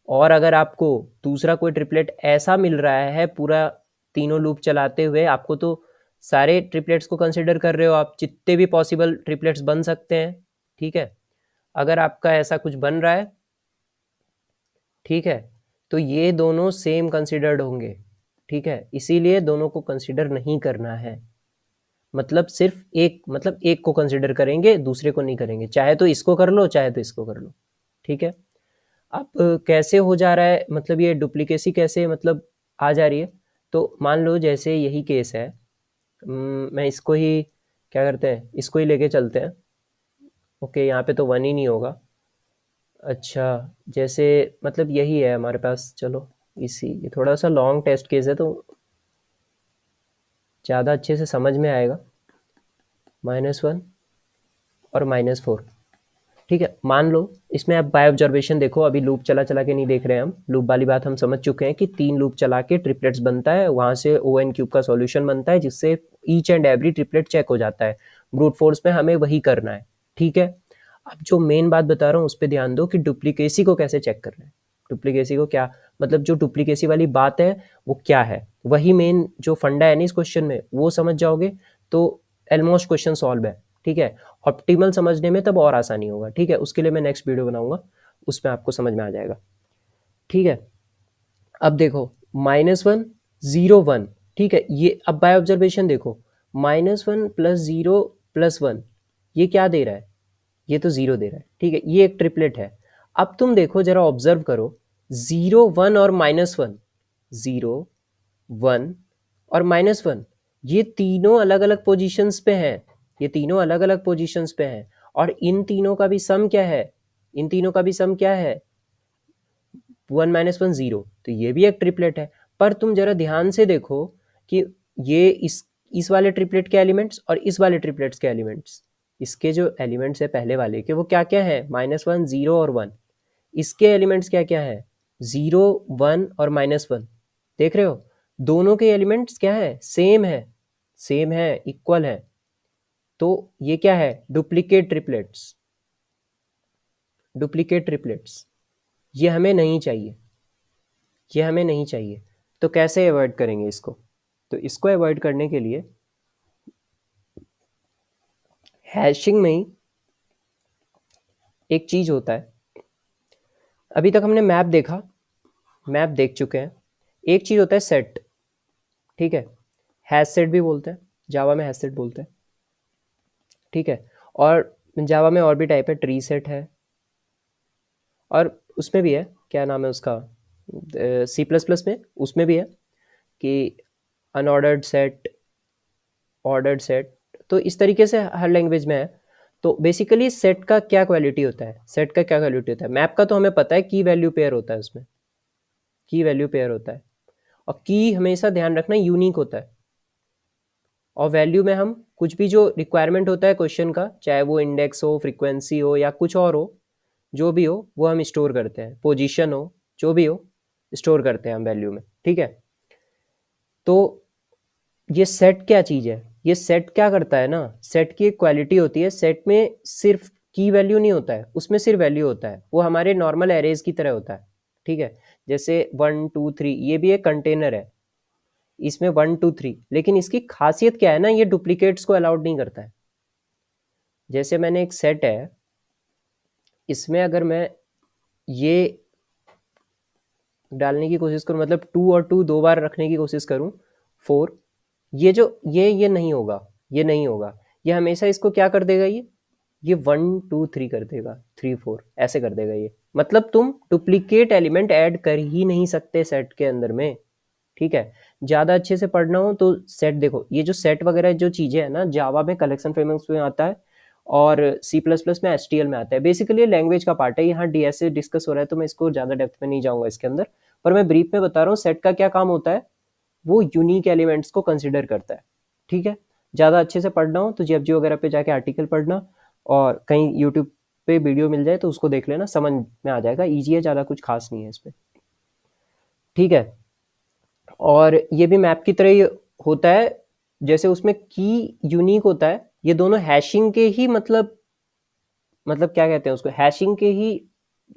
और अगर आपको दूसरा कोई ट्रिपलेट ऐसा मिल रहा है पूरा तीनों लूप चलाते हुए, आपको तो सारे ट्रिपलेट्स को कंसिडर कर रहे हो आप, जितने भी पॉसिबल ट्रिपलेट्स बन सकते हैं, ठीक है, अगर आपका ऐसा कुछ बन रहा है, ठीक है, तो ये दोनों सेम कंसिडर्ड होंगे, ठीक है, इसीलिए दोनों को कंसिडर नहीं करना है। मतलब सिर्फ एक, मतलब एक को कंसिडर करेंगे, दूसरे को नहीं करेंगे, चाहे तो इसको कर लो चाहे तो इसको कर लो, ठीक है। अब कैसे हो जा रहा है, मतलब ये डुप्लीकेसी कैसे मतलब आ जा रही है, तो मान लो जैसे यही केस है, मैं इसको ही क्या करते हैं, इसको ही लेके चलते हैं। ओके, यहाँ पे तो 1 ही नहीं होगा। अच्छा, जैसे मतलब यही है हमारे पास, चलो इसी, ये थोड़ा सा लॉन्ग टेस्ट केस है तो ज़्यादा अच्छे से समझ में आएगा। -1 और -4, ठीक है। मान लो इसमें आप बाय ऑब्जर्वेशन देखो, अभी लूप चला चला के नहीं देख रहे हैं हम, लूप वाली बात हम समझ चुके हैं कि 3 लूप चला के ट्रिपलेट्स बनता है, वहाँ से ओ एन क्यूब का सॉल्यूशन बनता है, जिससे each and every triplet check हो जाता है। ब्रूट फोर्स में हमें वही करना है, ठीक है। अब जो मेन बात बता रहा हूँ उस पर ध्यान दो कि डुप्लीकेसी को कैसे चेक करना है। डुप्लीकेसी को क्या मतलब, जो डुप्लीकेसी वाली बात है वो क्या है, वही मेन जो फंडा है ना इस क्वेश्चन में, वो समझ जाओगे तो ऑलमोस्ट क्वेश्चन सॉल्व है, ठीक है। ऑप्टिमल समझने में तब और आसानी होगा, ठीक है, उसके लिए मैं नेक्स्ट वीडियो बनाऊंगा, उसमें आपको समझ में आ जाएगा, ठीक है। अब देखो -1 0 1, ठीक है, ये अब बाय ऑब्जर्वेशन देखो, -1 + 0 + 1 ये क्या दे रहा है, ये तो 0 दे रहा है, ठीक है, ये एक ट्रिपलेट है। अब तुम देखो जरा ऑब्जर्व करो, 0 1 और -1, 0 1 और -1, ये तीनों अलग अलग पोजीशंस पे हैं, ये तीनों अलग अलग पोजीशंस पे हैं, और इन तीनों का भी सम क्या है, इन तीनों का भी सम क्या है, 1 -1 0, तो ये भी एक ट्रिपलेट है। पर तुम जरा ध्यान से देखो कि ये इस वाले ट्रिपलेट के एलिमेंट्स और इस वाले ट्रिपलेट्स के एलिमेंट्स, इसके जो एलिमेंट्स है पहले वाले के, वो क्या क्या है, -1 0 और 1, इसके एलिमेंट्स क्या क्या है, 0 1 और -1, देख रहे हो, दोनों के एलिमेंट्स क्या है, सेम है, सेम है, इक्वल है। तो ये क्या है, डुप्लीकेट ट्रिपलेट्स, डुप्लीकेट ट्रिपलेट्स, ये हमें नहीं चाहिए, ये हमें नहीं चाहिए। तो कैसे अवॉइड करेंगे इसको, तो इसको अवॉइड करने के लिए हैशिंग में ही एक चीज़ होता है, अभी तक हमने मैप देखा, मैप देख चुके हैं, एक चीज़ होता है सेट, ठीक है, हैश सेट भी बोलते हैं, जावा में हैश सेट बोलते हैं, ठीक है। और जावा में और भी टाइप है, ट्री सेट है, और उसमें भी है, क्या नाम है उसका, C++ में उसमें भी है कि अनऑर्डर्ड सेट, ऑर्डर्ड सेट, तो इस तरीके से हर लैंग्वेज में है। तो बेसिकली सेट का क्या क्वालिटी होता है, सेट का क्या क्वालिटी होता है, मैप का तो हमें पता है की वैल्यू पेयर होता है, उसमें की वैल्यू पेयर होता है, और की हमेशा ध्यान रखना यूनिक होता है, और वैल्यू में हम कुछ भी जो रिक्वायरमेंट होता है क्वेश्चन का, चाहे वो इंडेक्स हो, फ्रीक्वेंसी हो, या कुछ और हो, जो भी हो वो हम स्टोर करते हैं, पोजीशन हो, जो भी हो स्टोर करते हैं हम वैल्यू में, ठीक है। तो ये सेट क्या चीज़ है, ये सेट क्या करता है ना, सेट की एक क्वालिटी होती है, सेट में सिर्फ की वैल्यू नहीं होता है, उसमें सिर्फ वैल्यू होता है, वो हमारे नॉर्मल एरेज की तरह होता है, ठीक है। जैसे 1 2 3 ये भी एक कंटेनर है, इसमें 1 2 3, लेकिन इसकी खासियत क्या है ना, ये डुप्लीकेट्स को अलाउड नहीं करता है। जैसे मैंने एक सेट है, इसमें अगर मैं ये डालने की कोशिश करूँ, मतलब 2 और 2 2 बार रखने की कोशिश करूँ 4, ये जो ये नहीं होगा, ये नहीं होगा, ये हमेशा इसको क्या कर देगा, ये 1 2 3 कर देगा, 3 4 ऐसे कर देगा ये। मतलब तुम डुप्लीकेट एलिमेंट ऐड कर ही नहीं सकते सेट के अंदर में, ठीक है। ज़्यादा अच्छे से पढ़ना हो तो सेट देखो, ये जो सेट वगैरह जो चीज़ें हैं ना, जावा में कलेक्शन फ्रेमवर्क्स में आता है और सी प्लस प्लस में एचटीएल में आता है। बेसिकली लैंग्वेज का पार्ट है, यहाँ डीएस से डिस्कस हो रहा है तो मैं इसको ज़्यादा डेप्थ में नहीं जाऊँगा इसके अंदर, पर मैं ब्रीफ में बता रहा हूँ सेट का क्या काम होता है। वो यूनिक एलिमेंट्स को कंसिडर करता है, ठीक है। ज़्यादा अच्छे से पढ़ना हो तो जेएफजी वगैरह पे जाके आर्टिकल पढ़ना, और कहीं यूट्यूब पे वीडियो मिल जाए तो उसको देख लेना, समझ में आ जाएगा, ईजी है, ज़्यादा कुछ खास नहीं है इसमें, ठीक है। और ये भी मैप की तरह ही होता है, जैसे उसमें की यूनिक होता है, ये दोनों हैशिंग के ही मतलब क्या कहते हैं उसको, हैशिंग के ही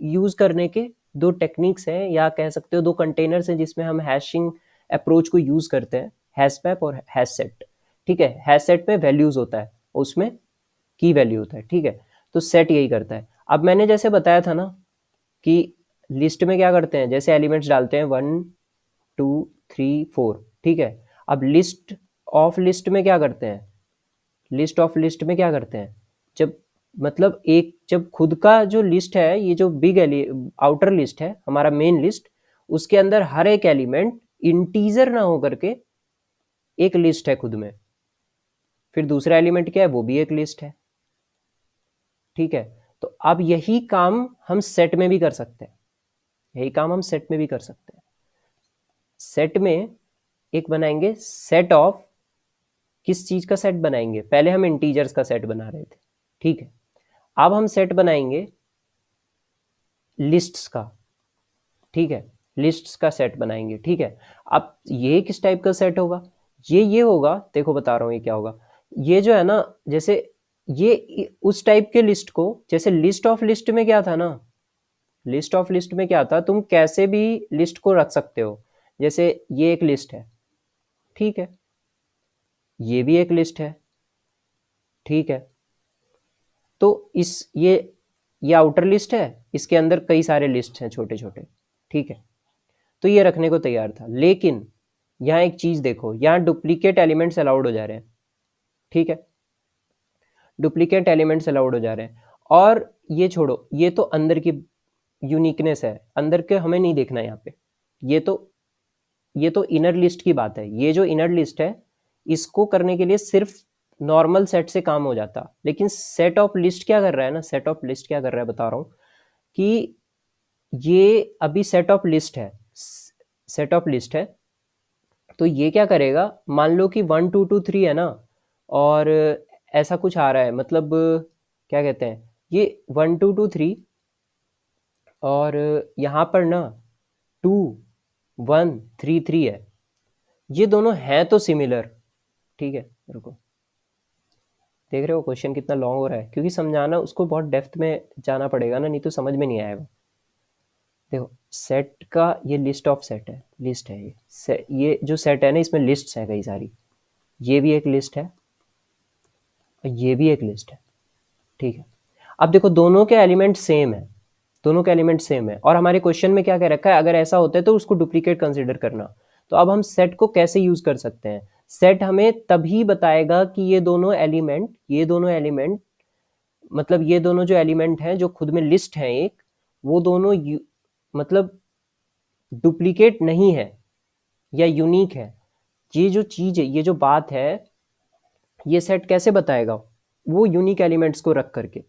यूज करने के दो टेक्निक्स हैं, या कह सकते हो दो कंटेनर्स हैं जिसमें हम हैशिंग अप्रोच को यूज करते हैं, हैश मैप और हैश सेट, ठीक है। हैश सेट में वैल्यूज होता है, उसमें की वैल्यू होता है, ठीक है। तो सेट यही करता है। अब मैंने जैसे बताया था ना कि लिस्ट में क्या करते हैं, जैसे एलिमेंट्स डालते हैं 1 2 3 4, ठीक है। अब लिस्ट ऑफ लिस्ट में क्या करते हैं, लिस्ट ऑफ लिस्ट में क्या करते हैं, जब मतलब एक जब खुद का जो लिस्ट है, ये जो बिग आउटर लिस्ट है हमारा मेन लिस्ट, उसके अंदर हर एक एलिमेंट इंटीजर ना होकर के एक लिस्ट है खुद में, फिर दूसरा एलिमेंट क्या है, वो भी एक लिस्ट है, ठीक है। तो अब यही काम हम सेट में भी कर सकते हैं, यही काम हम सेट में भी कर सकते हैं। सेट में एक बनाएंगे सेट ऑफ, किस चीज का सेट बनाएंगे, पहले हम इंटीजर्स का सेट बना रहे थे, ठीक है। अब हम सेट बनाएंगे लिस्ट्स का, ठीक है, लिस्ट्स का सेट बनाएंगे, ठीक है। अब ये किस टाइप का सेट होगा, ये होगा, देखो बता रहा हूँ ये क्या होगा। ये जो है ना, जैसे ये उस टाइप के लिस्ट को, जैसे लिस्ट ऑफ लिस्ट में क्या था ना, लिस्ट ऑफ लिस्ट में क्या था, तुम कैसे भी लिस्ट को रख सकते हो, जैसे ये एक लिस्ट है, ठीक है, ये भी एक लिस्ट है, ठीक है। तो ये आउटर लिस्ट है, इसके अंदर कई सारे लिस्ट हैं छोटे छोटे, ठीक है। तो ये रखने को तैयार था, लेकिन यहाँ एक चीज देखो, यहाँ डुप्लीकेट एलिमेंट्स अलाउड हो जा रहे हैं, ठीक है, डुप्लीकेट एलिमेंट्स अलाउड हो जा रहे हैं। और ये छोड़ो, ये तो अंदर की यूनिकनेस है, अंदर के हमें नहीं देखना यहाँ पे, ये तो इनर लिस्ट की बात है। ये जो इनर लिस्ट है, इसको करने के लिए सिर्फ नॉर्मल सेट से काम हो जाता, लेकिन सेट ऑफ लिस्ट क्या कर रहा है ना, सेट ऑफ लिस्ट क्या कर रहा है बता रहा हूँ, कि ये अभी सेट ऑफ लिस्ट है, सेट ऑफ लिस्ट है, तो ये क्या करेगा, मान लो कि 1 2 2 3 है ना, और ऐसा कुछ आ रहा है, मतलब क्या कहते हैं, ये 1 2 2 3, और यहाँ पर ना 2 1 3 3 है, ये दोनों हैं तो सिमिलर, ठीक है। रुको, देख रहे हो क्वेश्चन कितना लॉन्ग हो रहा है, क्योंकि समझाना उसको बहुत डेप्थ में जाना पड़ेगा ना, नहीं तो समझ में नहीं आएगा। देखो सेट का ये लिस्ट ऑफ सेट है, लिस्ट है ये जो सेट है ना, इसमें लिस्ट्स है कई सारी, ये भी एक लिस्ट है और ये भी एक लिस्ट है, ठीक है। अब देखो दोनों के एलिमेंट सेम है, दोनों के एलिमेंट सेम है, और हमारे क्वेश्चन में क्या कह रखा है, अगर ऐसा होता है तो उसको डुप्लीकेट कंसिडर करना। तो अब हम सेट को कैसे यूज कर सकते हैं, सेट हमें तभी बताएगा कि ये दोनों एलिमेंट मतलब ये दोनों जो एलिमेंट हैं जो खुद में लिस्ट है एक, वो दोनों मतलब डुप्लीकेट नहीं है या यूनिक है। ये जो चीज है, ये जो बात है, ये सेट कैसे बताएगा, वो यूनिक एलिमेंट्स को रख करके।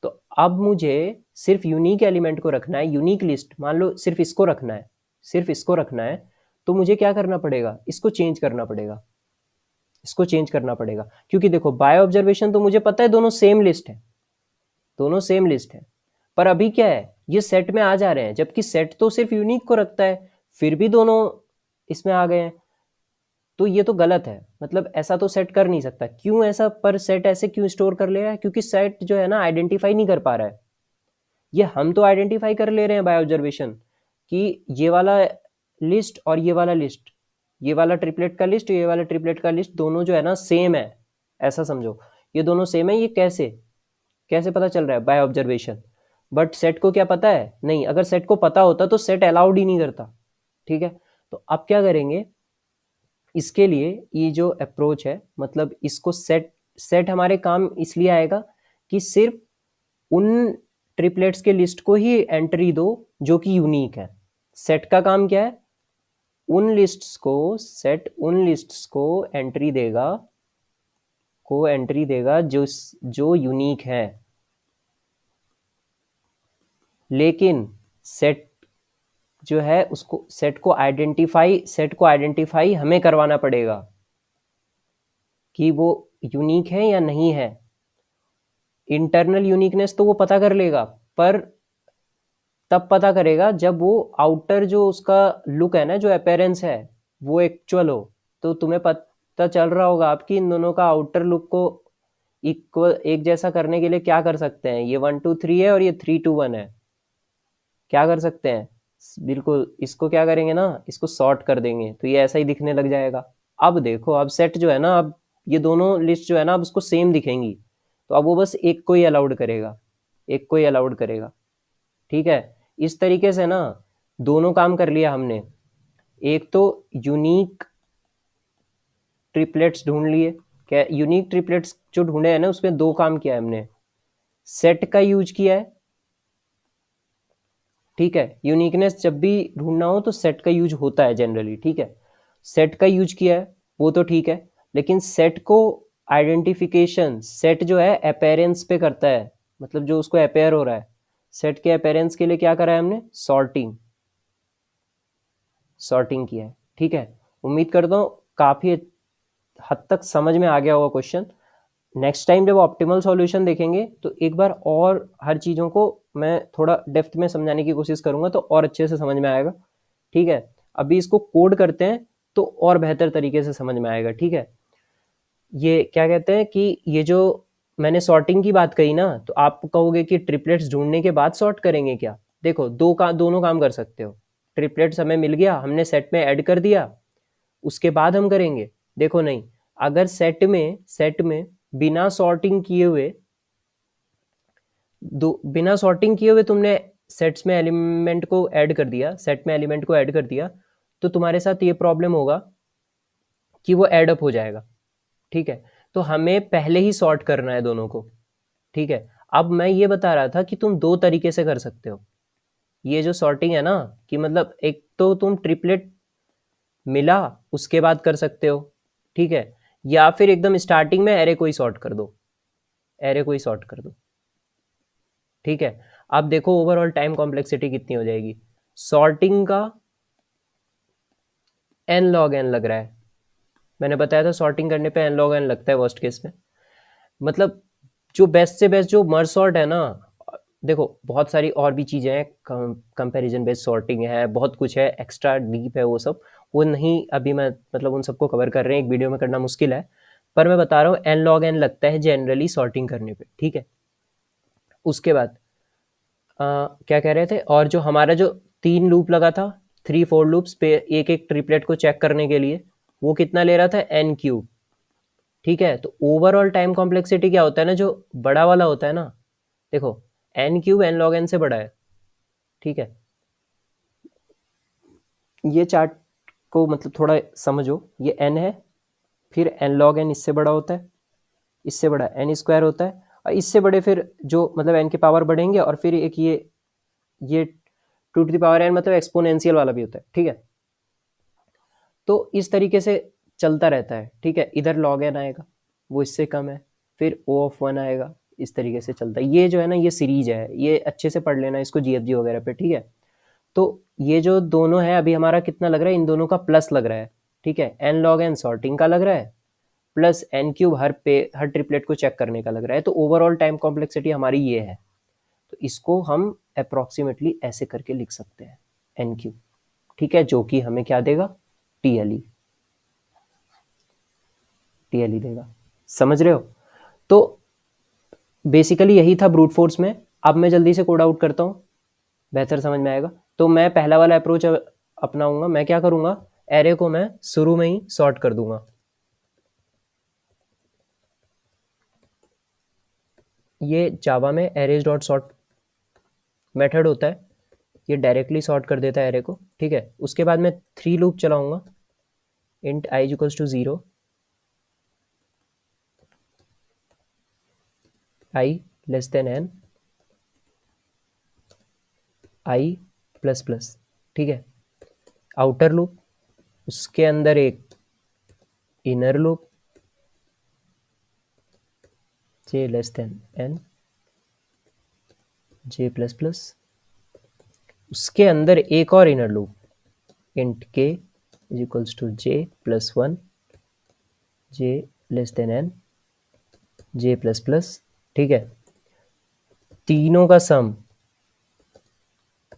तो अब मुझे सिर्फ यूनिक एलिमेंट को रखना है, यूनिक लिस्ट मान लो सिर्फ इसको रखना है, सिर्फ इसको रखना है, तो मुझे क्या करना पड़ेगा, इसको चेंज करना पड़ेगा, इसको चेंज करना पड़ेगा। क्योंकि देखो बाय ऑब्जर्वेशन तो मुझे पता है दोनों सेम लिस्ट है, दोनों सेम लिस्ट है, पर अभी क्या है, ये सेट में आ जा रहे हैं, जबकि सेट तो सिर्फ यूनिक को रखता है, फिर भी दोनों इसमें आ गए हैं। तो ये तो गलत है, मतलब ऐसा तो सेट कर नहीं सकता। क्यों ऐसा, पर सेट ऐसे क्यों स्टोर कर ले रहा है, क्योंकि सेट जो है ना आइडेंटिफाई नहीं कर पा रहा है। ये हम तो आइडेंटिफाई कर ले रहे हैं बाय ऑब्जर्वेशन कि ये वाला लिस्ट और ये वाला लिस्ट, ये वाला ट्रिपलेट का लिस्ट, ये वाला ट्रिपलेट का लिस्ट, दोनों जो है ना सेम है, ऐसा समझो, ये दोनों सेम है। ये कैसे कैसे पता चल रहा है, बाय ऑब्जर्वेशन। बट सेट को क्या पता है, नहीं, अगर सेट को पता होता तो सेट अलाउड ही नहीं करता, ठीक है। तो अब क्या करेंगे, इसके लिए ये जो अप्रोच है, मतलब इसको सेट सेट हमारे काम इसलिए आएगा कि सिर्फ उन ट्रिपलेट्स के लिस्ट को ही एंट्री दो जो कि यूनिक है। सेट का काम क्या है, उन लिस्ट्स को एंट्री देगा जो यूनिक है। लेकिन सेट जो है उसको सेट को आइडेंटिफाई हमें करवाना पड़ेगा कि वो यूनिक है या नहीं है। इंटरनल यूनिकनेस तो वो पता कर लेगा, पर तब पता करेगा जब वो आउटर जो उसका लुक है ना, जो अपेरेंस है, वो एक्चुअल हो। तो तुम्हें पता चल रहा होगा आपकी इन दोनों का आउटर लुक को इक्वल एक जैसा करने के लिए क्या कर सकते हैं। ये 1 2 3 है और ये 3 2 1 है। क्या कर सकते हैं, बिल्कुल इसको क्या करेंगे ना, इसको सॉर्ट कर देंगे तो ये ऐसा ही दिखने लग जाएगा। अब देखो, अब सेट जो है ना, अब ये दोनों लिस्ट जो है ना, अब उसको सेम दिखेंगी। तो अब वो बस एक को ही अलाउड करेगा। ठीक है। इस तरीके से ना दोनों काम कर लिया हमने। एक तो यूनिक ट्रिपलेट्स ढूंढ लिए। क्या यूनिक ट्रिपलेट्स जो ढूंढे हैं ना, उसमें दो काम किया है हमने। सेट का यूज किया है। ठीक है, यूनिकनेस जब भी ढूंढना हो तो सेट का यूज होता है जनरली। ठीक है, सेट का यूज किया है, वो तो ठीक है। लेकिन सेट को आइडेंटिफिकेशन, सेट जो है अपेयरेंस पे करता है, मतलब जो उसको अपेयर हो रहा है, सेट के अपेयरेंस के लिए क्या करा है हमने, सॉर्टिंग किया है। ठीक है, उम्मीद करता हूँ काफ़ी हद तक समझ में आ गया होगा क्वेश्चन। नेक्स्ट टाइम जब ऑप्टिमल सॉल्यूशन देखेंगे तो एक बार और हर चीज़ों को मैं थोड़ा डेप्थ में समझाने की कोशिश करूंगा, तो और अच्छे से समझ में आएगा। ठीक है, अभी इसको कोड करते हैं तो और बेहतर तरीके से समझ में आएगा। ठीक है, ये क्या कहते हैं कि ये जो मैंने सॉर्टिंग की बात कही ना, तो आप कहोगे कि ट्रिपलेट्स ढूंढने के बाद सॉर्ट करेंगे क्या। देखो, दोनों काम कर सकते हो। ट्रिपलेट्स हमें मिल गया, हमने सेट में ऐड कर दिया, उसके बाद हम करेंगे। देखो नहीं, अगर सेट में बिना सॉर्टिंग किए हुए तुमने सेट में एलिमेंट को ऐड कर दिया, तो तुम्हारे साथ ये प्रॉब्लम होगा कि वो ऐड अप हो जाएगा। ठीक है, तो हमें पहले ही सॉर्ट करना है दोनों को। ठीक है, अब मैं ये बता रहा था कि तुम दो तरीके से कर सकते हो ये जो सॉर्टिंग है ना, कि मतलब एक तो तुम ट्रिपलेट मिला उसके बाद कर सकते हो। ठीक है, या फिर एकदम स्टार्टिंग में एरे को ही सॉर्ट कर दो। ठीक है, अब देखो ओवरऑल टाइम कॉम्प्लेक्सिटी कितनी हो जाएगी। सॉर्टिंग का n log n लग रहा है। मैंने बताया था सॉर्टिंग करने पे n log n लगता है वर्स्ट केस में। मतलब जो बेस्ट से बेस्ट जो मर्ज सॉर्ट है ना, देखो बहुत सारी और भी चीज़ें हैं, कंपैरिजन बेस्ड सॉर्टिंग है, बहुत कुछ है, एक्स्ट्रा डीप है वो सब। वो नहीं अभी मैं मतलब उन सबको कवर कर रहे हैं, एक वीडियो में करना मुश्किल है। पर मैं बता रहा हूँ n log n लगता है जनरली सॉर्टिंग करने पे। ठीक है, उसके बाद क्या कह रहे थे, और जो हमारा जो 3 लूप लगा था, 3 4 लूप्स पे एक एक ट्रिपलेट को चेक करने के लिए, वो कितना ले रहा था, n क्यूब। ठीक है, तो ओवरऑल टाइम कॉम्प्लेक्सिटी क्या होता है ना, जो बड़ा वाला होता है ना, देखो n cube n log n से बड़ा है। ठीक है, ये चार्ट को मतलब थोड़ा समझो, ये n है, फिर n log n इससे बड़ा होता है, इससे बड़ा n स्क्वायर होता है, और इससे बड़े फिर जो मतलब n के पावर बढ़ेंगे, और फिर एक ये 2 to the power n मतलब एक्सपोनेंशियल वाला भी होता है। ठीक है, तो इस तरीके से चलता रहता है। ठीक है, इधर log n आएगा, वो इससे कम है, फिर O of 1 आएगा, इस तरीके से चलता है। ये जो है ना, ये सीरीज है, ये अच्छे से पढ़ लेना इसको जीएफजी वगैरह पे। ठीक है, तो ये जो दोनों है अभी हमारा कितना लग रहा है, इन दोनों का प्लस लग रहा है। ठीक है, n log n सॉर्टिंग का लग रहा है, प्लस n क्यूब हर ट्रिपलेट को चेक करने का लग रहा है। तो ओवरऑल टाइम कॉम्प्लेक्सिटी हमारी ये है। तो इसको हम अप्रोक्सीमेटली ऐसे करके लिख सकते हैं, n क्यूब। ठीक है, जो कि हमें क्या देगा, टीएलई देगा। समझ रहे हो। तो बेसिकली यही था ब्रूट फोर्स में। अब मैं जल्दी से कोड आउट करता हूँ, बेहतर समझ में आएगा। तो मैं पहला वाला अप्रोच अपनाऊंगा। मैं क्या करूंगा, एरे को मैं शुरू में ही सॉर्ट कर दूंगा। ये जावा में एरेज डॉट सॉर्ट मेथड होता है। ये डायरेक्टली सॉर्ट कर देता है एरे को, ठीक है। उसके बाद मैं 3 लूप चलाऊंगा, int i equals to 0, i less than n, i plus plus, ठीक है। आउटर लूप, उसके अंदर एक inner loop, j less than n, j plus plus, उसके अंदर एक और inner loop, int k is equals to j plus 1, j less than n, j plus plus, ठीक है। तीनों का sum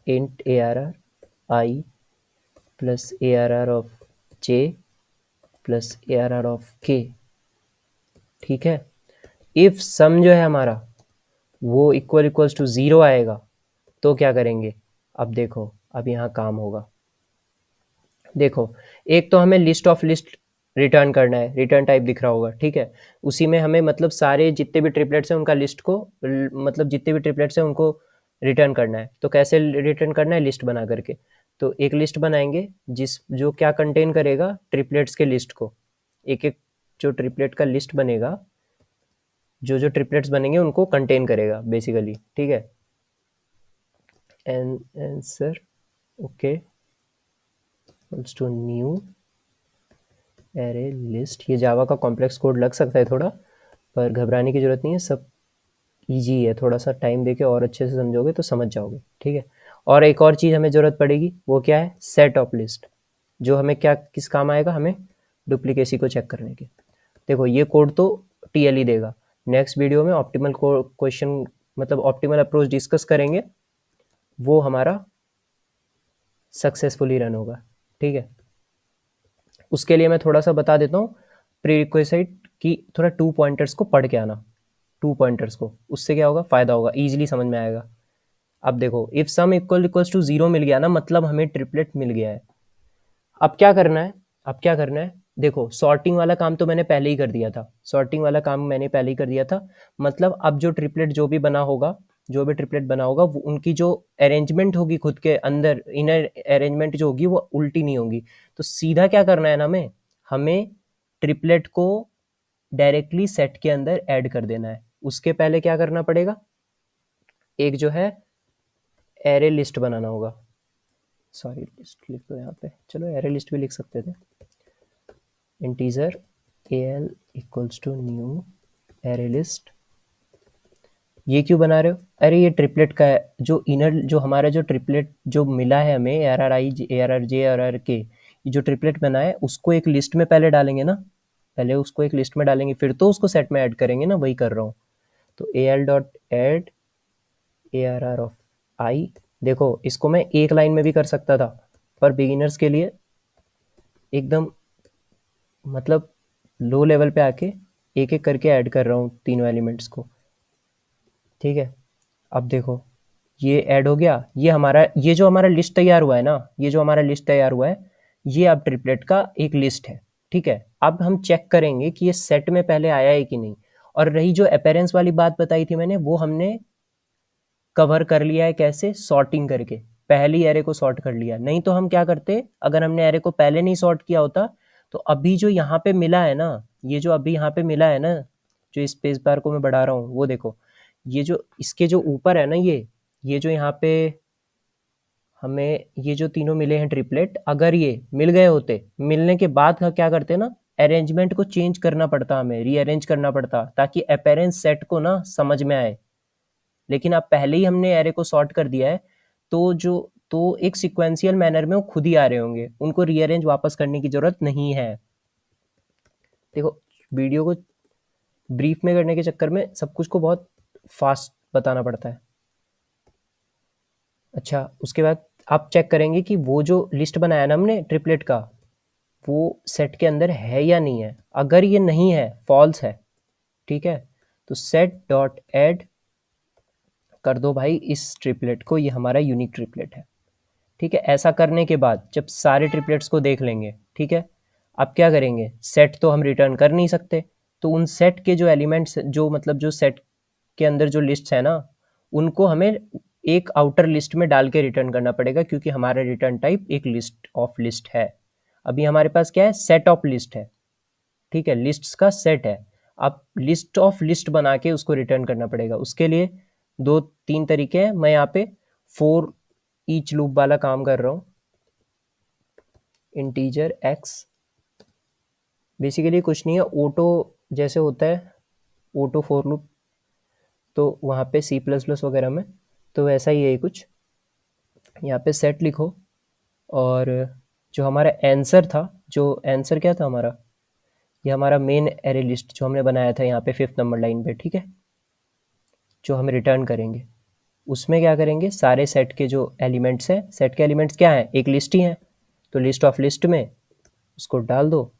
int arr i plus arr of j plus arr of k, ठीक है। इफ सम जो है हमारा वो इक्वल्स टू 0 आएगा तो क्या करेंगे, अब देखो, अब यहाँ काम होगा। देखो, एक तो हमें लिस्ट ऑफ लिस्ट रिटर्न करना है, रिटर्न टाइप दिख रहा होगा, ठीक है। उसी में हमें मतलब सारे जितने भी ट्रिपलेट्स हैं उनका लिस्ट को, मतलब जितने भी ट्रिपलेट्स हैं उनको रिटर्न करना है। तो कैसे रिटर्न करना है, लिस्ट बना करके। तो एक लिस्ट बनाएंगे जो क्या कंटेन करेगा, ट्रिपलेट्स के लिस्ट को। एक एक जो ट्रिपलेट का लिस्ट बनेगा, जो जो ट्रिपलेट्स बनेंगे उनको कंटेन करेगा बेसिकली, ठीक है। Answer okay equals to new array list. ये जावा का कॉम्प्लेक्स कोड लग सकता है थोड़ा, पर घबराने की ज़रूरत नहीं है, सब इजी है। थोड़ा सा टाइम देके और अच्छे से समझोगे तो समझ जाओगे, ठीक है। और एक और चीज़ हमें ज़रूरत पड़ेगी, वो क्या है, सेट ऑफ लिस्ट, जो हमें क्या किस काम आएगा, हमें डुप्लीकेसी को चेक करने के। देखो, ये कोड तो टीएल ही देगा। नेक्स्ट वीडियो में ऑप्टिमल क्वेश्चन, मतलब ऑप्टिमल अप्रोच डिस्कस करेंगे, वो हमारा सक्सेसफुली रन होगा, ठीक है। उसके लिए मैं थोड़ा सा बता देता हूँ प्रीरिक्विजिट की, थोड़ा 2 पॉइंटर्स को पढ़ के आना, 2 पॉइंटर्स को, उससे क्या होगा, फ़ायदा होगा, ईजिली समझ में आएगा। अब देखो, इफ सम इक्वल्स टू 0 मिल गया ना, मतलब हमें ट्रिपलेट मिल गया है। अब क्या करना है, अब क्या करना है, देखो, सॉर्टिंग वाला काम तो मैंने पहले ही कर दिया था, सॉर्टिंग वाला काम मैंने पहले ही कर दिया था। मतलब अब जो ट्रिपलेट जो भी बना होगा, जो भी ट्रिपलेट बना होगा, वो उनकी जो अरेंजमेंट होगी खुद के अंदर, इनर अरेंजमेंट जो होगी वो उल्टी नहीं होगी। तो सीधा क्या करना है ना, हमें हमें ट्रिपलेट को डायरेक्टली सेट के अंदर ऐड कर देना है। उसके पहले क्या करना पड़ेगा, एक जो है एरे लिस्ट बनाना होगा। सॉरी, लिस्ट लिख दो यहाँ पे, चलो एरे लिस्ट भी लिख सकते थे। Integer al equals to new array list. ये क्यों बना रहे हो, अरे ये ट्रिपलेट का है, जो इनर, जो हमारा जो ट्रिपलेट जो मिला है हमें, ARR I ARR J ARR K, ये जो ट्रिपलेट बना है उसको एक लिस्ट में पहले डालेंगे ना, पहले उसको एक लिस्ट में डालेंगे, फिर तो उसको सेट में ऐड करेंगे ना, वही कर रहा हूँ। तो al dot add ARR of I, देखो इसको मैं एक लाइन में भी कर सकता था, पर बिगिनर्स के लिए एकदम मतलब लो लेवल पे आके एक एक करके ऐड कर रहा हूँ तीनों एलिमेंट्स को, ठीक है। अब देखो, ये ऐड हो गया, ये हमारा, ये जो हमारा लिस्ट तैयार हुआ है ना, ये जो हमारा लिस्ट तैयार हुआ है, ये अब ट्रिपलेट का एक लिस्ट है, ठीक है। अब हम चेक करेंगे कि ये सेट में पहले आया है कि नहीं। और रही जो अपीयरेंस वाली बात बताई थी मैंने, वो हमने कवर कर लिया है, कैसे, सॉर्टिंग करके। पहली एरे को सॉर्ट कर लिया, नहीं तो हम क्या करते, अगर हमने एरे को पहले नहीं सॉर्ट किया होता, तो अभी जो यहाँ पे मिला है ना, ये जो अभी यहाँ पे मिला है ना, जो स्पेस बार को मैं बढ़ा रहा हूँ, वो देखो, ये जो इसके जो ऊपर है ना, ये जो यहाँ पे हमें ये जो तीनों मिले हैं ट्रिपलेट, अगर ये मिल गए होते, मिलने के बाद का क्या करते ना, अरेंजमेंट को चेंज करना पड़ता, हमें रीअरेंज करना पड़ता, ताकि अपीयरेंस सेट को ना समझ में आए। लेकिन अब पहले ही हमने एरे को सॉर्ट कर दिया है, तो एक सिक्वेंशियल मैनर में वो खुद ही आ रहे होंगे, उनको रीअरेंज वापस करने की जरूरत नहीं है। देखो, वीडियो को ब्रीफ में करने के चक्कर में सब कुछ को बहुत फास्ट बताना पड़ता है। अच्छा, उसके बाद आप चेक करेंगे कि वो जो लिस्ट बनाया ना हमने ट्रिपलेट का, वो सेट के अंदर है या नहीं है। अगर ये नहीं है, फॉल्स है, ठीक है, तो सेट डॉट एड कर दो भाई इस ट्रिपलेट को, ये हमारा यूनिक ट्रिपलेट है, ठीक है। ऐसा करने के बाद जब सारे ट्रिपलेट्स को देख लेंगे, ठीक है, अब क्या करेंगे, सेट तो हम रिटर्न कर नहीं सकते, तो उन सेट के जो एलिमेंट्स, जो मतलब जो सेट के अंदर जो लिस्ट है ना, उनको हमें एक आउटर लिस्ट में डाल के रिटर्न करना पड़ेगा, क्योंकि हमारा रिटर्न टाइप एक लिस्ट ऑफ लिस्ट है। अभी हमारे पास क्या है, सेट ऑफ लिस्ट है, ठीक है, लिस्ट्स का सेट है। अब लिस्ट ऑफ लिस्ट बना के उसको रिटर्न करना पड़ेगा। उसके लिए दो तीन तरीके हैं। मैं यहाँ पे फॉर ईच लूप वाला काम कर रहा हूँ। इंटीजर एक्स बेसिकली कुछ नहीं है, ऑटो जैसे होता है ऑटो फॉर लूप, तो वहाँ पे सी प्लस प्लस वगैरह में तो वैसा ही है कुछ। यहाँ पे सेट लिखो, और जो हमारा आंसर था, जो आंसर क्या था हमारा, ये हमारा मेन एरे लिस्ट जो हमने बनाया था यहाँ पे 5th नंबर लाइन पे, ठीक है, जो हम रिटर्न करेंगे उसमें क्या करेंगे, सारे सेट के जो एलिमेंट्स हैं, सेट के एलिमेंट्स क्या हैं, एक लिस्ट ही है, तो लिस्ट ऑफ लिस्ट में उसको डाल दो।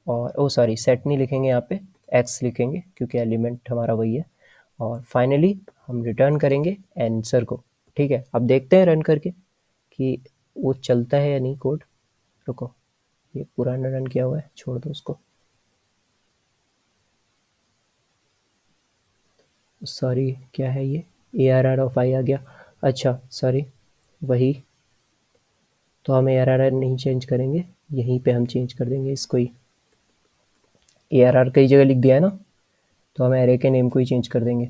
और ओ सॉरी, सेट नहीं लिखेंगे यहाँ पे, एक्स लिखेंगे क्योंकि एलिमेंट हमारा वही है। और फाइनली हम रिटर्न करेंगे आंसर को, ठीक है। अब देखते हैं रन करके कि वो चलता है या नहीं कोड। रुको, ये पुराना रन किया हुआ है, छोड़ दो उसको। सॉरी, क्या है ये, ARR ऑफ आई आ गया, अच्छा सॉरी, वही तो हम ARR नहीं चेंज करेंगे, यहीं पे हम चेंज कर देंगे इसको ही। ARR कई जगह लिख दिया है ना, तो हम एरे के नेम को ही चेंज कर देंगे।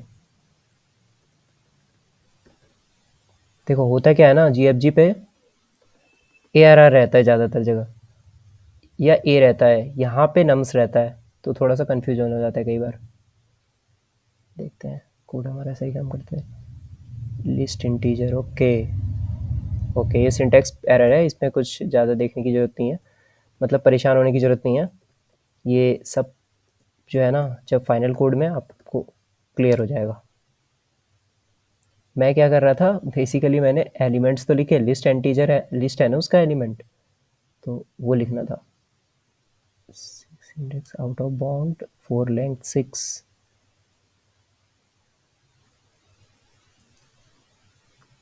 देखो होता क्या है ना, GFG पे ARR रहता है ज़्यादातर जगह, या ए रहता है, यहाँ पे नम्स रहता है, तो थोड़ा सा कन्फ्यूजन हो जाता है कई बार। देखते हैं कोड हमारा सही काम करते हैं। लिस्ट इंटीजर, ओके ओके, ये सिंटैक्स एरर है, इसमें कुछ ज़्यादा देखने की ज़रूरत नहीं है, मतलब परेशान होने की ज़रूरत नहीं है। ये सब जो है ना, जब फाइनल कोड में आपको क्लियर हो जाएगा। मैं क्या कर रहा था, बेसिकली मैंने एलिमेंट्स तो लिखे, लिस्ट इंटीजर है, लिस्ट है ना उसका एलिमेंट, तो वो लिखना था। Index out of bound for length 6,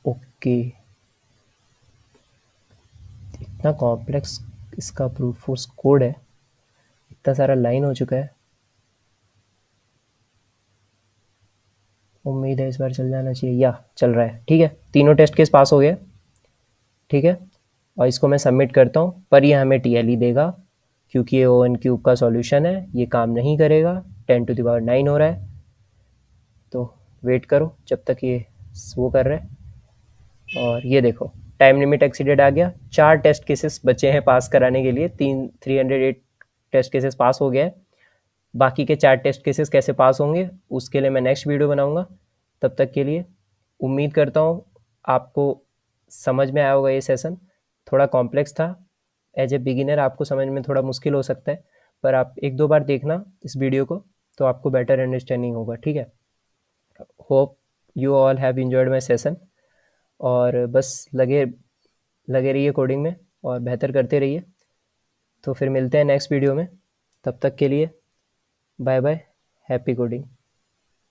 okay. इतना कॉम्प्लेक्स इसका ब्रूट फोर्स कोड है, इतना सारा लाइन हो चुका है, उम्मीद है इस बार चल जाना चाहिए, या चल रहा है, ठीक है। तीनों टेस्ट केस पास हो गए, ठीक है। और इसको मैं सबमिट करता हूँ, पर ये हमें TLE देगा, क्योंकि ये ON क्यूब का सॉल्यूशन है, ये काम नहीं करेगा, 10⁹ हो रहा है। तो वेट करो जब तक ये वो कर रहे हैं। और ये देखो टाइम लिमिट एक्सीडेड आ गया, 4 टेस्ट केसेस बचे हैं पास कराने के लिए, 308 टेस्ट केसेस पास हो गया है। बाकी के 4 टेस्ट केसेस कैसे पास होंगे उसके लिए मैं नेक्स्ट वीडियो बनाऊंगा। तब तक के लिए उम्मीद करता हूँ आपको समझ में आया होगा। ये सेशन थोड़ा कॉम्प्लेक्स था, एज ए बिगिनर आपको समझ में थोड़ा मुश्किल हो सकता है, पर आप एक दो बार देखना इस वीडियो को, तो आपको बेटर अंडरस्टैंडिंग होगा, ठीक है। Hope you all have enjoyed my session, और बस लगे लगे रहिए कोडिंग में और बेहतर करते रहिए। तो फिर मिलते हैं नेक्स्ट वीडियो में, तब तक के लिए बाय बाय, हैप्पी कोडिंग।